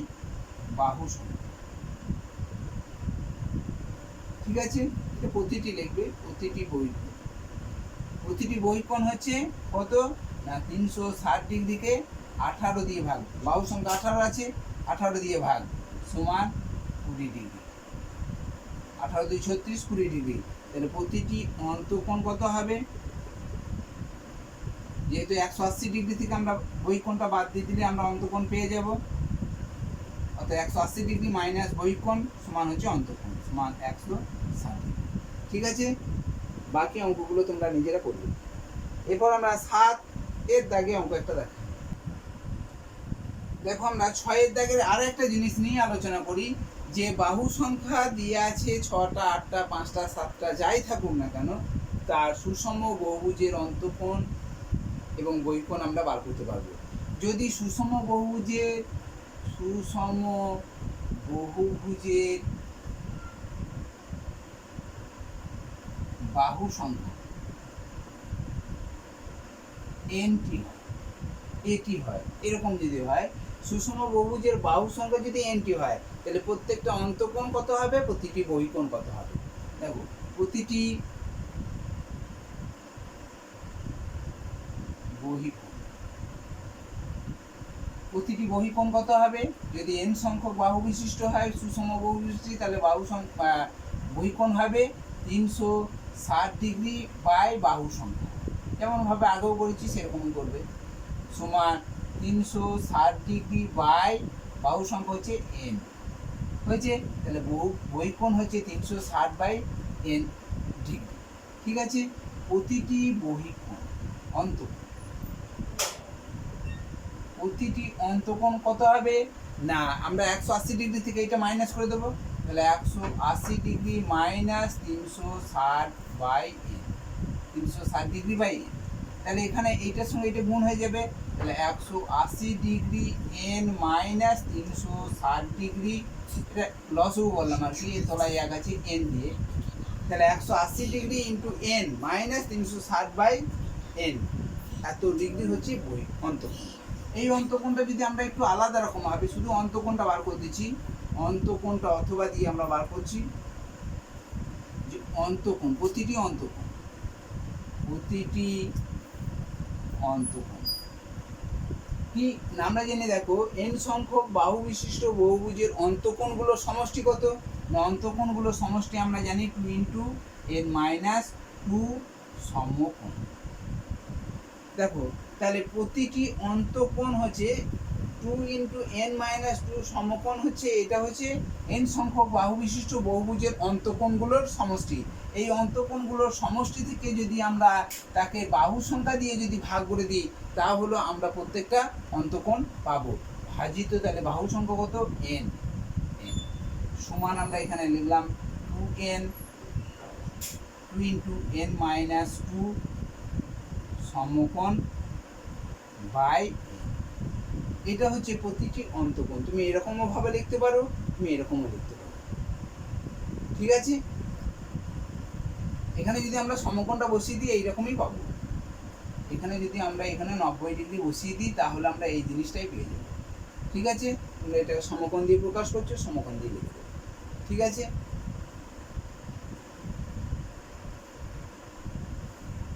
বাহু সংখ্যা। ঠিক আছে, এটা প্রতিটি লিখবে, প্রতিটি বহিঃকোণ, প্রতিটি বহিঃকোণ হচ্ছে কত না 360 ডিগ্রিকে 18 দিয়ে ভাগ, বাহু সংখ্যা 18 আছে, 18 দিয়ে ভাগ সমান 20 ডিগ্রি, 18 2 36, 20 ডিগ্রি। তাহলে প্রতিটি অন্তঃকোণ কত হবে? যেহেতু 180 ডিগ্রি থেকে আমরা বহিঃকোণটা বাদ দিয়ে দিলে আমরা অন্তঃকোণ পেয়ে যাব, অর্থাৎ 180 ডিগ্রি মাইনাস বহিঃকোণ সমান হচ্ছে অন্তঃকোণ, সমান 160 ডিগ্রি। ঠিক আছে, বাকি অঙ্কগুলো তোমরা নিজেরা করবে। এরপর আমরা 7-এর দাগে অঙ্ক একটা দেখো। দেখো আমরা 6-এর দাগের আর একটা জিনিস নিয়ে আলোচনা করি, যে বাহু সংখ্যা দিয়ে আছে 6টা 8টা 5টা 7টা যাই থাকুক না কেন, তার সুষম বহুভুজের অন্তঃকোণ এবং বহিঃকোণ আমরা বার করতে পারবো। যদি সুষম বহুভুজের বাহু সংখ্যা nটি হয়, এটি হয়, এরকম যদি হয়, সুষম বহুভুজের বাহু সংখ্যা যদি nটি হয়, তাহলে প্রত্যেকটা অন্তঃকোণ কত হবে, প্রতিটি বহিঃকোণ কত হবে? দেখো প্রতিটি বহিঃকোণ কত হবে? যদি n সংখ্যক বাহু বিশিষ্ট হয় সুষম বহু বিশিষ্ট, তাহলে বহিঃকোণ হবে 360 ডিগ্রি বাই বাহু সংখ্যা, যেমন ভাবে আগেও করেছি সেরকমই করবে, সমান 360 ডিগ্রি বাই বাহু সংখ্যা হচ্ছে n হয়েছে, তাহলে বহিঃকোণ হচ্ছে 360 বাই n ডিগ্রি। ঠিক আছে, প্রতিটি বহিঃকোণ অন্তঃকোণ, প্রতিটি অন্তঃকোণ কত হবে না, আমরা 180 ডিগ্রি থেকে এটা মাইনাস করে দেবো, তাহলে 180 degree minus 360 by n, 360 degree by n, তাহলে এখানে এইটার সঙ্গে এটা গুণ হয়ে যাবে, তাহলে 180 ডিগ্রি n মাইনাস 360 ডিগ্রি, এটা লসও বললাম আর কি, তলায় এক আছে n দিয়ে, তাহলে 180 degree into n minus 360 by n, এত ডিগ্রি হচ্ছে অন্তঃকোণ। এই অন্তঃকোণটা যদি আমরা একটু আলাদা রকম ভাবে, শুধু অন্তঃকোণটা বার করে দিচ্ছি, অন্তঃকোণটা অথবা দিয়ে আমরা বার করছি যে অন্তঃকোণ, প্রতিটি অন্তঃকোণ কি আমরা জেনে দেখো, n সংখ্যক বাহু বিশিষ্ট বহুভুজের অন্তঃকোণগুলোর সমষ্টি কত না, অন্তঃকোণগুলোর সমষ্টি আমরা জানি 2 ইন্টু n মাইনাস 2 সমকোণ। দেখো তাহলে প্রতিটি অন্তঃকোণ হচ্ছে 2 ইন্টু n মাইনাস 2 সমকোণ, হচ্ছে এটা হচ্ছে n সংখ্যক বাহু বিশিষ্ট বহুভুজের অন্তঃকোণগুলোর সমষ্টি। এই অন্তঃকোণগুলোর সমষ্টি থেকে যদি আমরা তাকে বাহু সংখ্যা দিয়ে যদি ভাগ করে দিই, তাহলে আমরা প্রত্যেকটা অন্তঃকোণ পাবো ভাজিত, তাহলে বাহু সংখ্যা কত n, সমান আমরা এখানে লিখলাম 2n two into n minus two সমকোণ বাই এটা হচ্ছে প্রতিটি অন্তকোণ। তুমি এরকমও ভাবে লিখতে পারো, তুমি এরকমও লিখতে পারো, ঠিক আছে। এখানে যদি আমরা সমকোণটা বসিয়ে দিই এইরকমই পাবো। এখানে যদি আমরা এখানে 90 ডিগ্রি বসিয়ে দিই তাহলে আমরা এই জিনিসটাই পেয়ে যাবো, ঠিক আছে। তোমরা এটাকে সমকোণ দিয়ে প্রকাশ করছো, সমকোণ দিয়ে লিখে দেবো, ঠিক আছে।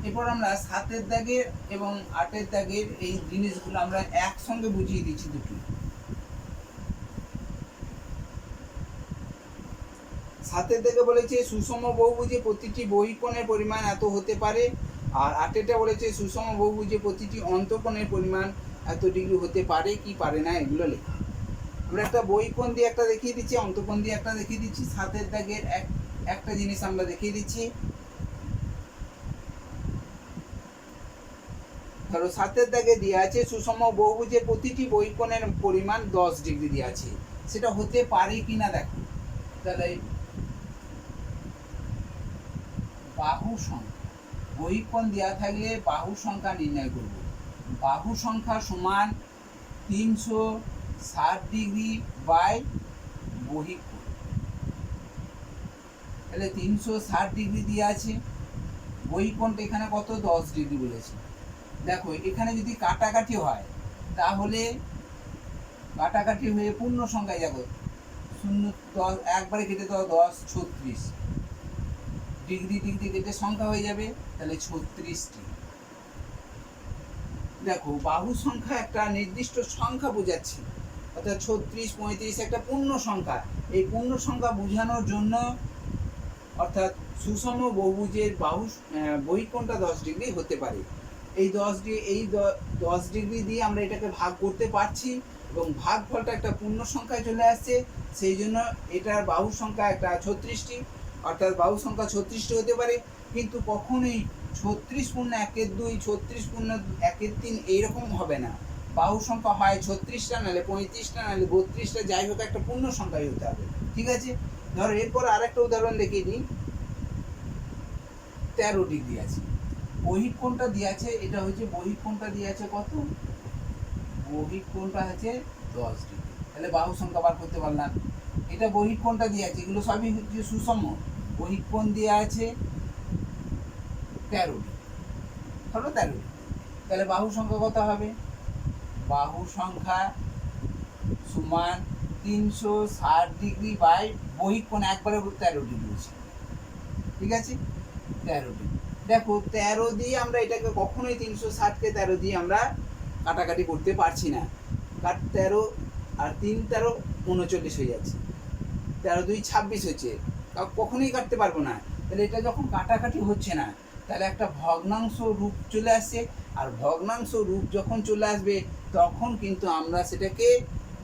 এরপর আমরা 7 দাগের এবং 8 দাগের এই জিনিসগুলো আমরা একসঙ্গে বুঝিয়ে দিচ্ছি দুটো। 7 দাগে বলেছে সুষম বহুভুজে প্রতিটি বহিঃকোণের পরিমাণ এত হতে পারে, আর 8টা বলেছে সুষম বহুভুজে প্রতিটি অন্তঃকোণের পরিমাণ এত ডিগ্রি হতে পারে কি পারে না, এগুলো লেখা। আমরা একটা বহিঃকোণ দিয়ে একটা দেখিয়ে দিচ্ছি, অন্তঃকোণ দিয়ে একটা দেখিয়ে দিচ্ছি। 7 দাগের একটা জিনিস আমরা দেখিয়ে দিচ্ছি। ধরো 7 দাগে দেওয়া আছে সুষম বহুভুজে প্রতিটি বহিঃকোণের পরিমাণ 10 ডিগ্রি দেওয়া আছে, সেটা হতে পারে কিনা দেখো। তাহলে বাহু সংখ্যা, বহিঃকোণ দেওয়া থাকলে বাহু সংখ্যা নির্ণয় করব। বাহু সংখ্যা সমান 360 ডিগ্রি বাই বহিঃকোণ। তাহলে 360 ডিগ্রি দিয়ে আছে, বহিঃকোণটা এখানে কত 10 ডিগ্রি বলেছে। দেখো এখানে যদি কাটাকাটি হয় তাহলে কাটাকাটি হয়ে পূর্ণ সংখ্যায় যাবো, 0 10 একবারে কেটে দাও, 10 36 ডিগ্রি ডিগ্রি কেটে সংখ্যা হয়ে যাবে, তাহলে 36টি। দেখো বাহু সংখ্যা একটা নির্দিষ্ট সংখ্যা বোঝাচ্ছে, অর্থাৎ 36 35 একটা পূর্ণ সংখ্যা। এই পূর্ণ সংখ্যা বোঝানোর জন্য অর্থাৎ সুষম বহুভুজের বাহু বহিঃকোণটা 10 ডিগ্রি হতে পারে। এই 10 ডিগ্রি দিয়ে আমরা এটাকে ভাগ করতে পারছি এবং ভাগফলটা একটা পূর্ণ সংখ্যায় চলে আসছে, সেই জন্য এটার বাহু সংখ্যা একটা 36টি, অর্থাৎ বাহু সংখ্যা 36টি হতে পারে। কিন্তু কখনোই 36 পূর্ণ 1-এর 2, 36 পূর্ণ 1-এর 3 এইরকম হবে না। বাহু সংখ্যা হয় 36টা, নাহলে 35টা, নাহলে 32টা, যাই হোক একটা পূর্ণ সংখ্যায় হতে হবে, ঠিক আছে। ধরো এরপর আরেকটা উদাহরণ দেখিয়ে দিই। 13 ডিগ্রি আছে, বহিঃকোণটা দিয়ে আছে, এটা হচ্ছে বহিঃকোণটা দিয়ে আছে কত, বহিঃকোণটা আছে 10 ডিগ্রি। তাহলে বাহু সংখ্যা বার করতে পারলাম। এটা বহিঃকোণটা দিয়ে আছে, এগুলো সবই হচ্ছে সুষম। বহিঃকোণ দিয়ে আছে 13 ডিগ্রি, ধরো 13 ডিগ্রি। তাহলে বাহু সংখ্যা কত হবে, বাহু সংখ্যা সমান 360 ডিগ্রি বাই বহিঃকোণ একবারে 13 ডিগ্রি, ঠিক আছে, 13 ডিগ্রি। দেখো 13 দিয়ে আমরা এটাকে কখনোই 360কে 13 দিয়ে আমরা কাটাকাটি করতে পারছি না। 13 আর 3 13 39 হয়ে যাচ্ছে, 13 2 26 হচ্ছে, কখনোই কাটতে পারবো না। তাহলে এটা যখন কাটাকাটি হচ্ছে না, তাহলে একটা ভগ্নাংশ রূপ চলে আসছে, আর ভগ্নাংশ রূপ যখন চলে আসবে তখন কিন্তু আমরা সেটাকে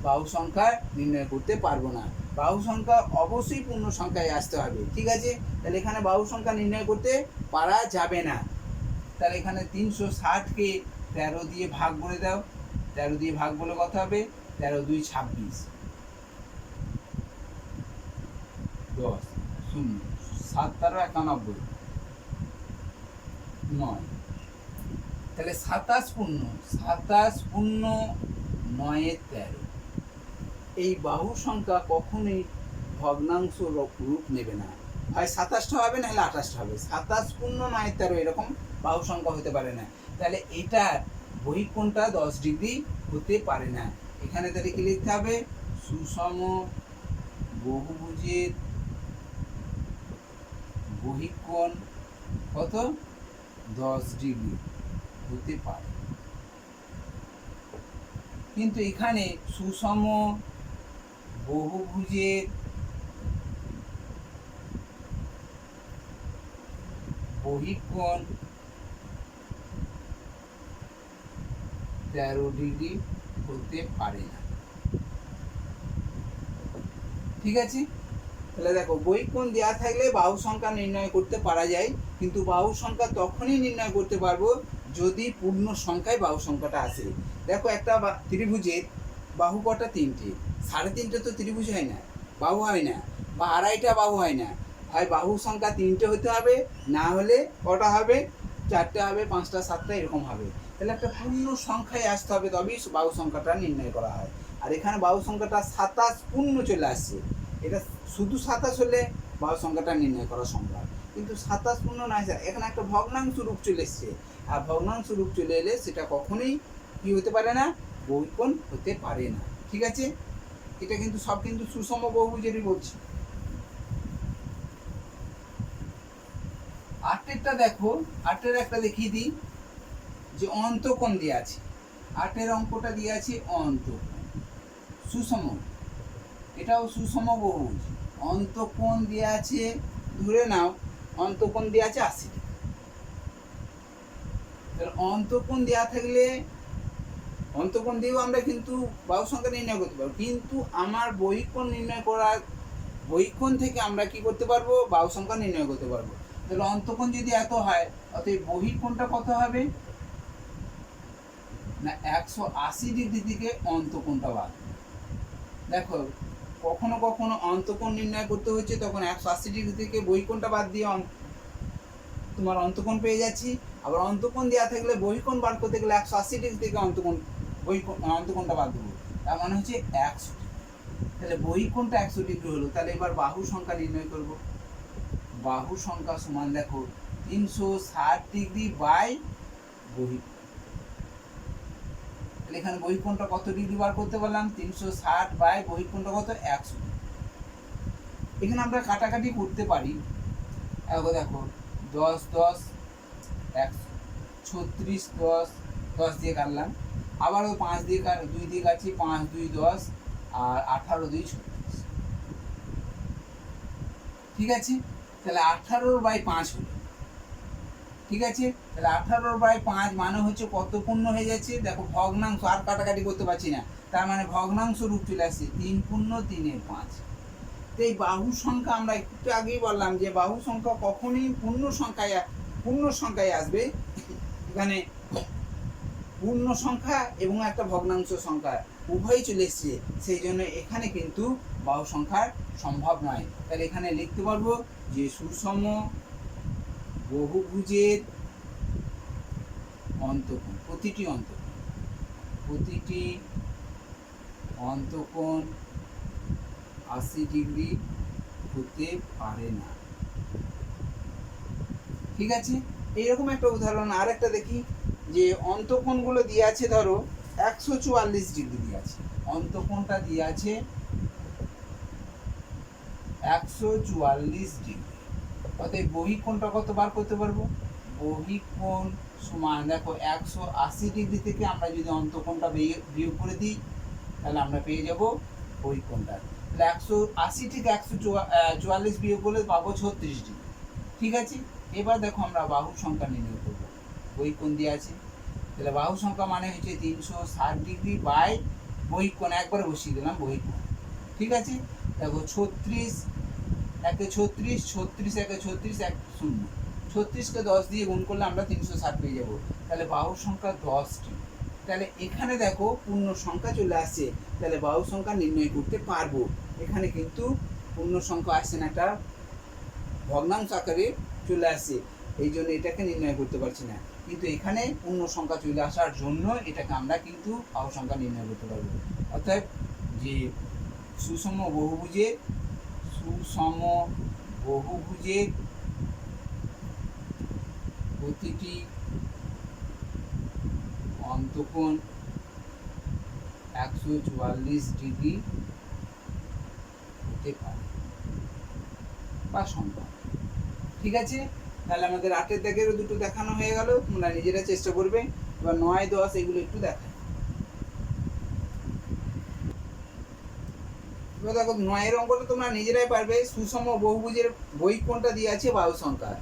বাহু সংখ্যা নির্ণয় করতে পারবো না। বাহু সংখ্যা অবশ্যই পূর্ণ সংখ্যায় আসতে হবে, ঠিক আছে। তাহলে এখানে বাহু সংখ্যা নির্ণয় করতে পারা যাবে না। তাহলে এখানে 360কে 13 দিয়ে ভাগ করে দাও, 13 দিয়ে ভাগ বলে কত হবে, 13 2 26, 10 0 7 13 91 9, তাহলে 27 পূর্ণ 9 13। এই বাহু সংখ্যা কখনোই ভগ্নাংশ রূপ নেবে না, হয় 27টা হবে নাহলে 28টা হবে। 27 পূর্ণ 9 13 এরকম বাহু সংখ্যা হতে পারে না। তাহলে এটা বহিঃকোণটা 10 ডিগ্রি হতে পারে না। এখানে তাহলে কি লিখতে হবে, সুষম বহুভুজের বহিঃকোণ কত 10 ডিগ্রি হতে পারে। কিন্তু এখানে সুষম বহুভুজের বহিঃকোণ 13 ডিগ্রি হতে পারে না, ঠিক আছে। তাহলে দেখো বহিঃকোণ দেওয়া থাকলে বাহু সংখ্যা নির্ণয় করতে পারা যায়, কিন্তু বাহু সংখ্যা তখনই নির্ণয় করতে পারবো যদি পূর্ণ সংখ্যায় বাহু সংখ্যাটা আসে। দেখো একটা ত্রিভুজের বাহু কটা, 3টে, 3.5 তো ত্রিভুজ হয় না, বাহু হয় না, বা 2.5টা বাহু হয় না। হয় বাহু সংখ্যা 3টে হতে হবে, না হলে কটা হবে, 4টে হবে, 5টা 7টা এরকম হবে। তাহলে একটা পূর্ণ সংখ্যায় আসতে হবে, তবেই বাহু সংখ্যাটা নির্ণয় করা হয়। আর এখানে বাহু সংখ্যাটা 27 পূর্ণ চলে আসছে। এটা শুধু 27 হলে বাহু সংখ্যাটা নির্ণয় করা সম্ভব, কিন্তু 27 পূর্ণ না আসে, এখানে একটা ভগ্নাংশ রূপ চলে এসছে। আর ভগ্নাংশ রূপ চলে এলে সেটা কখনোই কি হতে পারে না, বহুকোণ হতে পারে না। ঠিক আছে, এটা কিন্তু সব কিন্তু সুষম বহুভুজেরই বলছি। 8টা দেখো, 8এর একটা দেখিয়ে দিই যে অন্তঃকোণ দেওয়া আছে। 8এর অঙ্কটা দিয়ে আছে অন্তঃকোণ, সুষম, এটাও সুষম বহুভুজ। অন্তঃকোণ দেওয়া আছে, ধরে নাও অন্তঃকোণ দেওয়া আছে 80 ডিগ্রি। তাহলে অন্তঃকোণ দেওয়া থাকলে অন্তঃকোণ দিয়েও আমরা কিন্তু বাহু সংখ্যা নির্ণয় করতে পারবো, কিন্তু আমার বহিঃকোণ নির্ণয় করার বহিঃকোণ থেকে আমরা কি করতে পারবো, বাহু সংখ্যা নির্ণয় করতে পারবো। তাহলে অন্তঃকোণ যদি এত হয়, অতএব বহিঃকোণটা কত হবে না 180 ডিগ্রি থেকে অন্তঃকোণটা বাদ। দেখো কখনো কখনো অন্তঃকোণ নির্ণয় করতে হচ্ছে, তখন 180 ডিগ্রি থেকে বহিঃকোণটা বাদ দিয়ে তোমার অন্তঃকোণ পেয়ে যাচ্ছি। আবার অন্তঃকোণ দেওয়া থাকলে বহিঃকোণ বার করতে গেলে 180 ডিগ্রি থেকে অন্তঃকোণটা বাদ দেবো, তার মানে হচ্ছে 100। তাহলে বহিঃকোণটা 100 ডিগ্রি হলো। তাহলে এবার বাহু সংখ্যা নির্ণয় করব। বাহু সংখ্যা সমান দেখো 360 ডিগ্রি বাই বহিঃকোণ। তাহলে এখানে বহিঃকোণটা কত ডিগ্রি বার করতে পারলাম, 360 বাই বহিঃকোণটা কত 100। এখানে আমরা কাটাকাটি করতে পারি। দেখো 10 10 100, 36 10 10 দিয়ে কাটলাম, আবারও 5 দিয়ে 2 দিয়ে কাটছি, 5 2 10 আর 18 2 36। ঠিক আছে, তাহলে 18/5 হলো। ঠিক আছে, তাহলে 18/5 মানে হচ্ছে কত পূর্ণ হয়ে যাচ্ছে, দেখো ভগ্নাংশ, আর কাটাকাটি করতে পারছি না, তার মানে ভগ্নাংশ রূপ চলে আসছে 3 পূর্ণ 3/5। তো এই বাহু সংখ্যা আমরা একটু আগেই বললাম যে বাহু সংখ্যা কখনই পূর্ণ সংখ্যায় আসবে। এখানে পূর্ণ সংখ্যা এবং একটা ভগ্নাংশ সংখ্যা উভয়ই চলে এসছে, সেই জন্য এখানে কিন্তু বাহু সংখ্যার সম্ভব নয়। তাহলে এখানে লিখতে পারবো যে সুষম বহুভুজের অন্তঃকোণ, প্রতিটি অন্তঃকোণ 80 ডিগ্রি হতে পারে না। ঠিক আছে, এইরকম একটা উদাহরণ আর একটা দেখি যে অন্তঃকোণগুলো দিয়ে আছে, ধরো 144 ডিগ্রি দিয়ে আছে, অন্তঃকোণটা দিয়ে আছে 144 ডিগ্রি। অতএব বহিঃকোণটা কত বার করতে পারবো, বহিঃকোণ সমান দেখো 180 ডিগ্রি থেকে আমরা যদি অন্তঃকোণটা বিয়োগ করে দিই, তাহলে আমরা পেয়ে যাব বহিঃকোণটা। তাহলে 180 থেকে 144 বিয়োগ করলে পাবো 36 ডিগ্রি। ঠিক আছে, এবার দেখো আমরা বাহু সংখ্যা নির্ণয় করব। বহিঃকোণ দিয়ে আছে, তাহলে বাহু সংখ্যা মানে হচ্ছে 360 ডিগ্রি বাই বহিঃকোণ, একবারে বসিয়ে দিলাম বহিঃকোণ। ঠিক আছে, দেখো 36 একে 36, 36 একে 36, 1 0, 36কে 10 দিয়ে গুণ করলে আমরা 360 পেয়ে যাব। তাহলে বাহু সংখ্যা 10টি। তাহলে এখানে দেখো পূর্ণ সংখ্যা চলে আসছে, তাহলে বাহু সংখ্যা নির্ণয় করতে পারবো। এখানে কিন্তু পূর্ণ সংখ্যা আসছে না, একটা ভগ্নাংশ আকারে চলে আসছে, এই জন্য এটাকে নির্ণয় করতে পারছি না। কিন্তু এখানে পূর্ণ সংখ্যা চলে আসার জন্য এটাকে আমরা কিন্তু বাহু সংখ্যা নির্ণয় করতে পারবো। অর্থাৎ যে সুষম বহুভুজের প্রতিটি অন্তঃকোণ 144 ডিগ্রি হতে পারে বা সম্ভব। ঠিক আছে, তাহলে আমাদের 8-এর দাগেরও দুটো দেখানো হয়ে গেল, তোমরা নিজেরা চেষ্টা করবে। এবার 9 10 এগুলো একটু দেখাই। এবার দেখো 9-এর অঙ্কটা তোমরা নিজেরাই পারবে। সুষম বহুভুজের বহিঃকোণটা দিয়ে আছে বাহু সংখ্যা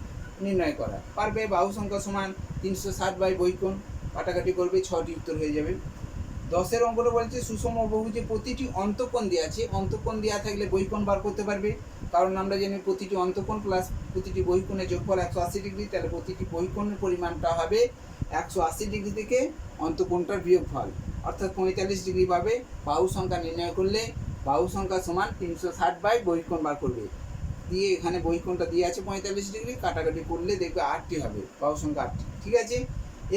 নির্ণয় করা, পারবে। বাহু সংখ্যা সমান 360 বাই বহিঃকোণ, কাটাকাটি করবে, 6টি উত্তর হয়ে যাবে। 10-এর অঙ্কটা বলছে সুষম বহুভুজে প্রতিটি অন্তঃকোণ দেওয়া আছে, অন্তঃকোণ দেওয়া থাকলে বহিঃকোণ বার করতে পারবে, কারণ আমরা জানি প্রতিটি অন্তঃকোণ প্লাস প্রতিটি বহিঃকোণের যোগফল 180 ডিগ্রি। তাহলে প্রতিটি বহিঃকোণের পরিমাণটা হবে 180 ডিগ্রি থেকে অন্তঃকোণটার বিয়োগফল, অর্থাৎ 45 ডিগ্রি পাবে। বাহু সংখ্যা নির্ণয় করলে বাহু সংখ্যা সমান 360 বাই বহিঃকোণ বার করবে। দিয়ে এখানে বহিকোণটা দিয়ে আছে 45 ডিগ্রি, কাটাকাটি করলে দেখবে 8টি হবে, বাহু সংখ্যা 8টি। ঠিক আছে,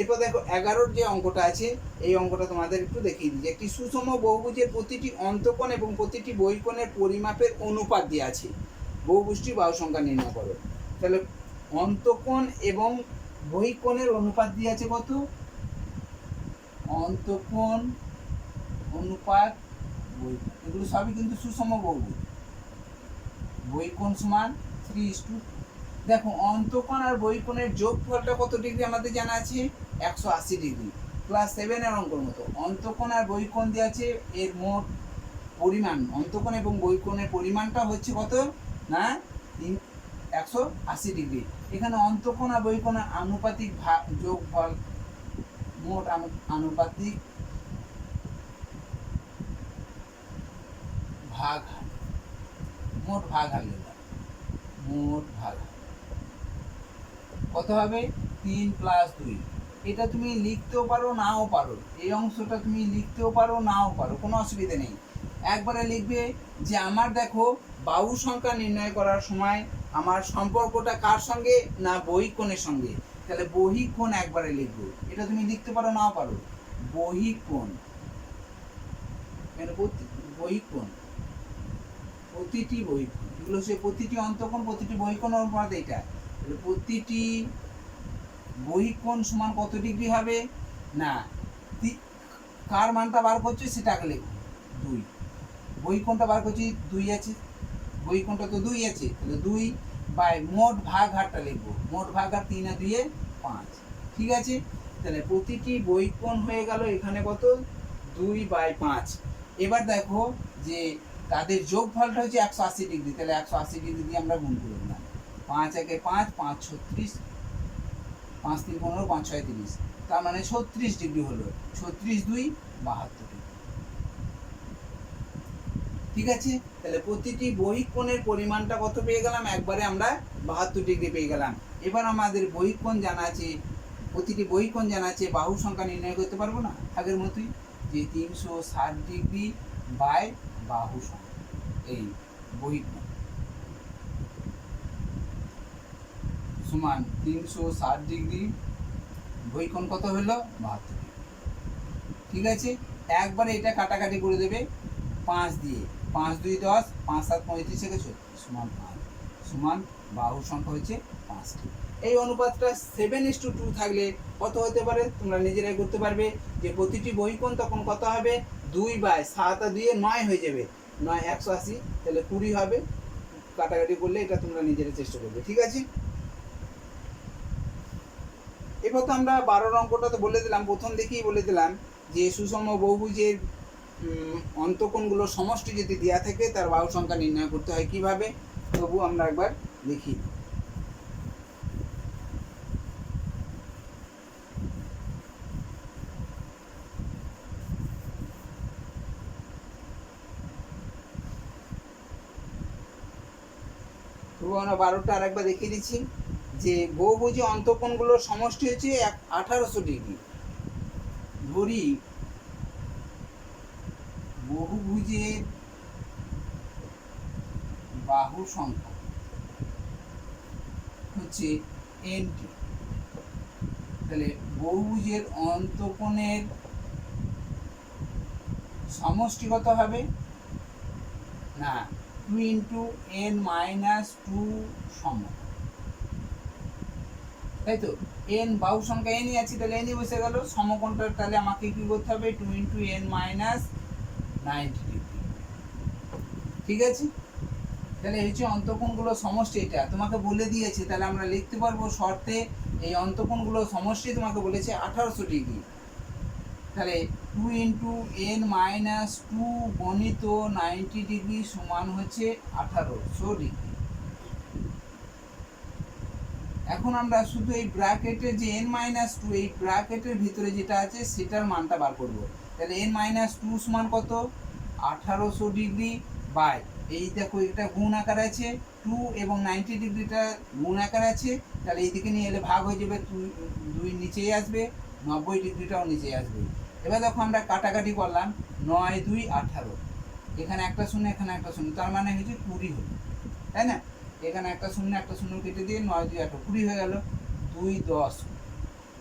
এরপর দেখো 11 যে অঙ্কটা আছে, এই অঙ্কটা তোমাদের একটু দেখিয়ে দিই। একটি সুষম বহুভুজের প্রতিটি অন্তঃকোণ এবং প্রতিটি বহিকোণের পরিমাপের অনুপাত দেওয়া আছে, বহুভুজটি বাহু সংখ্যা নির্ণয় করো। তাহলে অন্তঃকোণ এবং বহিকোণের অনুপাত দিয়ে আছে কত? অন্তঃকোণ অনুপাত বহিকোণ, এগুলো সবই কিন্তু সুষম বহুভুজ। বহিকোণ সমান 3:2। দেখো অন্তঃকোণ আর বহিকোণের যোগফলটা কত ডিগ্রি আমাদের জানা আছে, 180 ডিগ্রি। ক্লাস 7 এর অঙ্কের মতো অন্তঃকোণ আর বহিকোণ দিয়ে আছে, এর মোট পরিমাণ অন্তঃকোণ এবং বহিকোণের পরিমাণটা হচ্ছে কত না 180 ডিগ্রি। এখানে অন্তঃকোণ আর বহিকোণের আনুপাতিক যোগফল, মোট আনুপাতিক ভাগ, মোট ভাগ হার, মোট ভাগ কত হবে 3 + 2। এটা তুমি লিখতেও পারো নাও পারো, এই অংশটা তুমি লিখতেও পারো নাও পারো, কোনো অসুবিধা নেই। একবারে লিখবে যে আমার দেখো বাহু সংখ্যা নির্ণয় করার সময় আমার সম্পর্কটা কার সঙ্গে না বহিকোণের সঙ্গে, তাহলে বহিকোণ একবারে লিখবো। এটা তুমি লিখতে পারো নাও পারো, বহিকোণ, বহিকোণ, প্রতিটি বহিকোণ, এগুলো হচ্ছে প্রতিটি অন্তঃকোণ প্রতিটি বহিকোণ অনুপাত। এটা প্রতিটি বহিকোণ সমান কত ডিগ্রি হবে না, কার মানটা বার করছে সেটা আগে লিখো 2, বহিকোণটা বার করছি 2 আছে, বহিকোণটা তো 2 আছে, তাহলে 2 বাই মোট ভাগ হারটা লিখবো, মোট ভাগ হার 3 আর 2 এ 5। ঠিক আছে, তাহলে প্রতিটি বহিকোণ হয়ে গেল এখানে কত 2/5। এবার দেখো যে তাদের যোগফলটা হচ্ছে 180 ডিগ্রি, তাহলে 180 ডিগ্রি দিয়ে আমরা গুণ করে দিলাম। 5 একে 5, 5 36, 5 3 15, 5 6 30, তার মানে 36 ডিগ্রি হলো। 36 2 72 ডিগ্রি। ঠিক আছে, তাহলে প্রতিটি বহিকোণের পরিমাণটা কত পেয়ে গেলাম, একবারে আমরা 72 ডিগ্রি পেয়ে গেলাম। এবার আমাদের বহিকোণ জানা আছে, প্রতিটি বহিকোণ জানা আছে, বাহু সংখ্যা নির্ণয় করতে পারবো না আগের মতোই, যে 360 ডিগ্রি বাই বাহু সংখ্যা, এই বহিকোণ সমান 360 ডিগ্রি, বহিকোণ কত হলো 72 ডিগ্রি। ঠিক আছে, একবারে এটা কাটাকাটি করে দেবে 5 দিয়ে, 5 2 10, 5 7 35 থেকে 36 সমান 5, সমান বাহু সংখ্যা হচ্ছে 5টি। এই অনুপাতটা 7:2 থাকলে কত হতে পারে তোমরা নিজেরাই করতে পারবে, যে প্রতিটি বহিকোণ তখন কত হবে 2/7 আর 2 এ 9 হয়ে যাবে, 9 180, তাহলে 20 হবে। কাটাকাটি করলে এটা তোমরা নিজেরা চেষ্টা করবে। ঠিক আছে, এবার তো আমরা 12 অঙ্কটা তো বলে দিলাম, প্রথম দেখেই বলে দিলাম যে সুষম বহুভুজের অন্তঃকোণগুলো সমষ্টি যদি দেওয়া থাকে তার বাহু সংখ্যা নির্ণয় করতে হয় কিভাবে, তবু আমরা একবার দেখি। তবু আমরা 12টা আর একবার দেখিয়ে দিচ্ছি, যে বহুভুজে অন্তঃকোণগুলোর সমষ্টি হচ্ছে 1800 ডিগ্রি। ধরি বহুভুজের বাহু সংখ্যা হচ্ছে NT, তাহলে বহুভুজের অন্তঃকোণের সমষ্টি কত হবে না 2 × n-2 সম, তাই তো n বাহু সংখ্যা n আছে, তাহলে n বসে গেল, সমকোণটা তাহলে আমাকে কি করতে হবে 2 × n-90 ডিগ্রি। ঠিক আছে, তাহলে এই যে অন্তঃকোণগুলো সমষ্টি, এটা তোমাকে বলে দিয়েছে, তাহলে আমরা লিখতে পারবো শর্তে, এই অন্তঃকোণগুলো সমষ্টি তোমাকে বলেছে 1800 ডিগ্রি, তাহলে 2 × n-2 গণিত 90 ডিগ্রি সমান হচ্ছে 1800 ডিগ্রি। এখন আমরা শুধু এই ব্র্যাকেটের যে n-2, এই ব্র্যাকেটের ভিতরে যেটা আছে সেটার মানটা বার করব। তাহলে n-2 সমান কত 1800 ডিগ্রি বাই, এই দেখো এটা গুণ আকার আছে 2 এবং 90 ডিগ্রিটা গুণ আকার আছে, তাহলে এইদিকে নিয়ে এলে ভাগ হয়ে যাবে, 2 নিচেই আসবে, 90 ডিগ্রিটাও নিচেই আসবে। এবার দেখো আমরা কাটাকাটি করলাম, 9 2 18, এখানে একটা শূন্য এখানে একটা শূন্য, তার মানে হচ্ছে 20 হলো, তাই না? এখানে একটা শূন্য কেটে দিয়ে 9 2 18 20 হয়ে গেল। 2 10,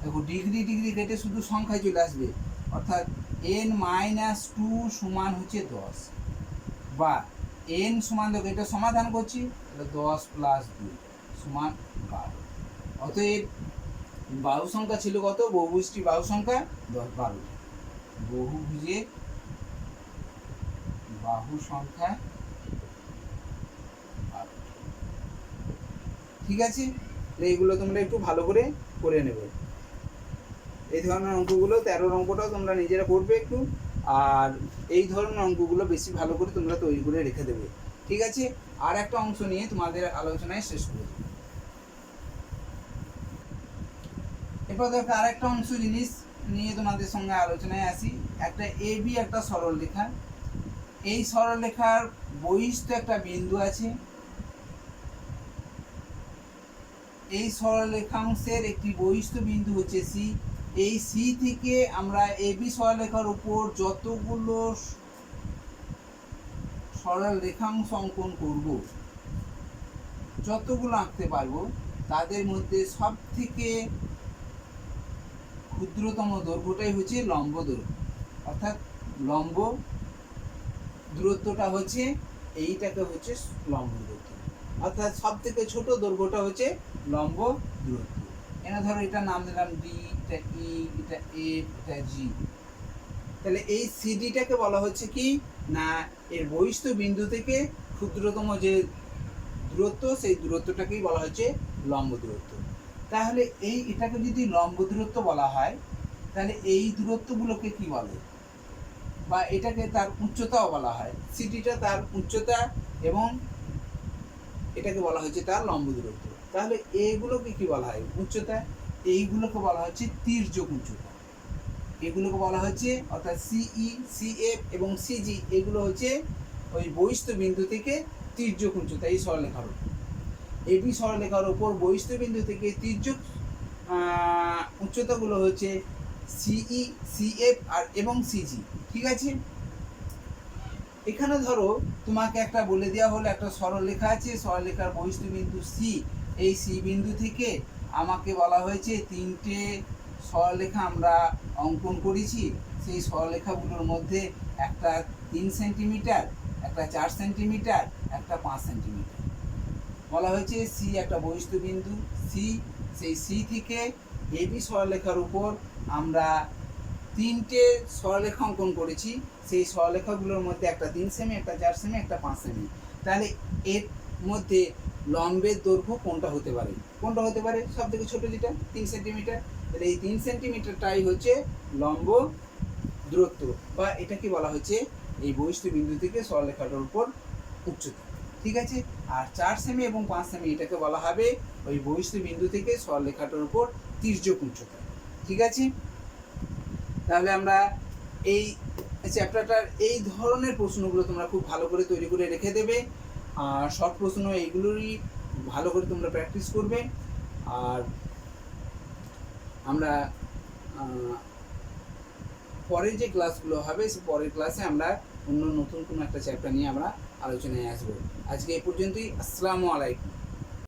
দেখো ডিগ্রি ডিগ্রি কেটে শুধু সংখ্যায় চলে আসবে, অর্থাৎ n-2 সমান হচ্ছে 10, বা n সমান, দেখো এটা সমাধান করছি, তাহলে 10 + 2 সমান 12। অতএব বাহু সংখ্যা ছিল কত? বহুভুজটি বাহু সংখ্যা 12। বহুভুজের বাহু সংখ্যা 12। ঠিক আছে, এইগুলো তোমরা একটু ভালো করে নেবে। এই ধরনের অঙ্কগুলো, 13 অঙ্কটাও তোমরা নিজেরা করবে একটু, আর এই ধরনের অঙ্কগুলো বেশি ভালো করে তোমরা তৈরি করে রেখে দেবে। ঠিক আছে, আর একটা অংশ নিয়ে তোমাদের আলোচনায় শেষ করে দেবো। এরপর দেখো আরেকটা অংশ জিনিস নিয়ে তোমাদের সঙ্গে আলোচনায় আসি। একটা এবি একটা সরলরেখা, এই সরলরেখার বহিস্থ একটা বিন্দু আছে, এই সরলরেখাংশের একটি বহিস্থ বিন্দু হচ্ছে সি। এই সি থেকে আমরা এবি সরলরেখার উপর যতগুলো সরল রেখাংশ অঙ্কন করব, যতগুলো আঁকতে পারবো, তাদের মধ্যে সব থেকে ক্ষুদ্রতম দৈর্ঘ্যটাই হচ্ছে লম্ব দৈর্ঘ্য, অর্থাৎ লম্ব দূরত্বটা হচ্ছে, এইটাকে হচ্ছে লম্ব দূরত্ব, অর্থাৎ সব থেকে ছোট দৈর্ঘ্যটা হচ্ছে লম্ব দূরত্ব। এখানে ধরো এটা নাম দিলাম ডি, এটা ই, এটা এফ, এটা জি। তাহলে এই সিডিটাকে বলা হচ্ছে কি না, এর বহিস্থ বিন্দু থেকে ক্ষুদ্রতম যে দূরত্ব, সেই দূরত্বটাকেই বলা হচ্ছে লম্ব দূরত্ব। তাহলে এটাকে যদি লম্ব দূরত্ব বলা হয়, তাহলে এই দূরত্বগুলোকে কি বলে, বা এটাকে তার উচ্চতাও বলা হয়। সিডিটা তার উচ্চতা এবং এটাকে বলা হচ্ছে তার লম্ব দূরত্ব। তাহলে এইগুলোকে কি বলা হয়? উচ্চতা। এইগুলোকে বলা হচ্ছে তির্যক উচ্চতা। এগুলোকে বলা হচ্ছে, অর্থাৎ সিই, সিএফ এবং সিজি, এগুলো হচ্ছে ওই বহিস্থ বিন্দু থেকে তির্যক উচ্চতা। এই সরলরেখার উপর, এবি সরলরেখার উপর বহিস্থ বিন্দু থেকে তির্যক উচ্চতাগুলো হচ্ছে সিই, সিএফ আর এবং সিজি। ঠিক আছে, এখানে ধরো তোমাকে একটা বলে দেওয়া হলো, একটা সরলরেখা আছে, সরলরেখার বহিস্থ বিন্দু সি, এই সি বিন্দু থেকে আমাকে বলা হয়েছে তিনটে সরলরেখা আমরা অঙ্কন করেছি। সেই সরলরেখাগুলোর মধ্যে একটা 3 সেন্টিমিটার, একটা 4 সেন্টিমিটার, একটা 5 সেন্টিমিটার। বলা হয়েছে সি একটা বহিস্থ বিন্দু সি, সেই সি থেকে এবি সরলরেখার উপর আমরা তিনটে সরলরেখা অঙ্কন করেছি। সেই সরলরেখাগুলোর মধ্যে একটা 3 সেমি, একটা 4 সেমি, একটা 5 সেমি। তাহলে এর মধ্যে লম্বের দৈর্ঘ্য কোনটা হতে পারে? কোনটা হতে পারে? সব থেকে ছোট যেটা 3 সেন্টিমিটার। তাহলে এই 3 সেন্টিমিটারটাই হচ্ছে লম্ব দূরত্ব, বা এটাকে বলা হচ্ছে এই বহিস্থ বিন্দু থেকে সরলরেখাটার উপর উচ্চতা। ঠিক আছে, আর 4 সেমি এবং 5 সেমি এটাকে বলা হবে ওই বহিস্থ বিন্দু থেকে সরলরেখাটার উপর তির্যক উচ্চতা। ঠিক আছে, তাহলে আমরা এই চ্যাপ্টারটার এই ধরনের প্রশ্নগুলো তোমরা খুব ভালো করে তৈরি করে রেখে দেবে, আর শর্ট প্রশ্ন এইগুলোরই ভালো করে তোমরা প্র্যাকটিস করবে। আর আমরা পরের যে ক্লাসগুলো হবে, সেই পরের ক্লাসে আমরা অন্য নতুন কোনো একটা চ্যাপ্টার নিয়ে আমরা আলোচনায় আসবো। আজকে এই পর্যন্তই। আসসালামু আলাইকুম।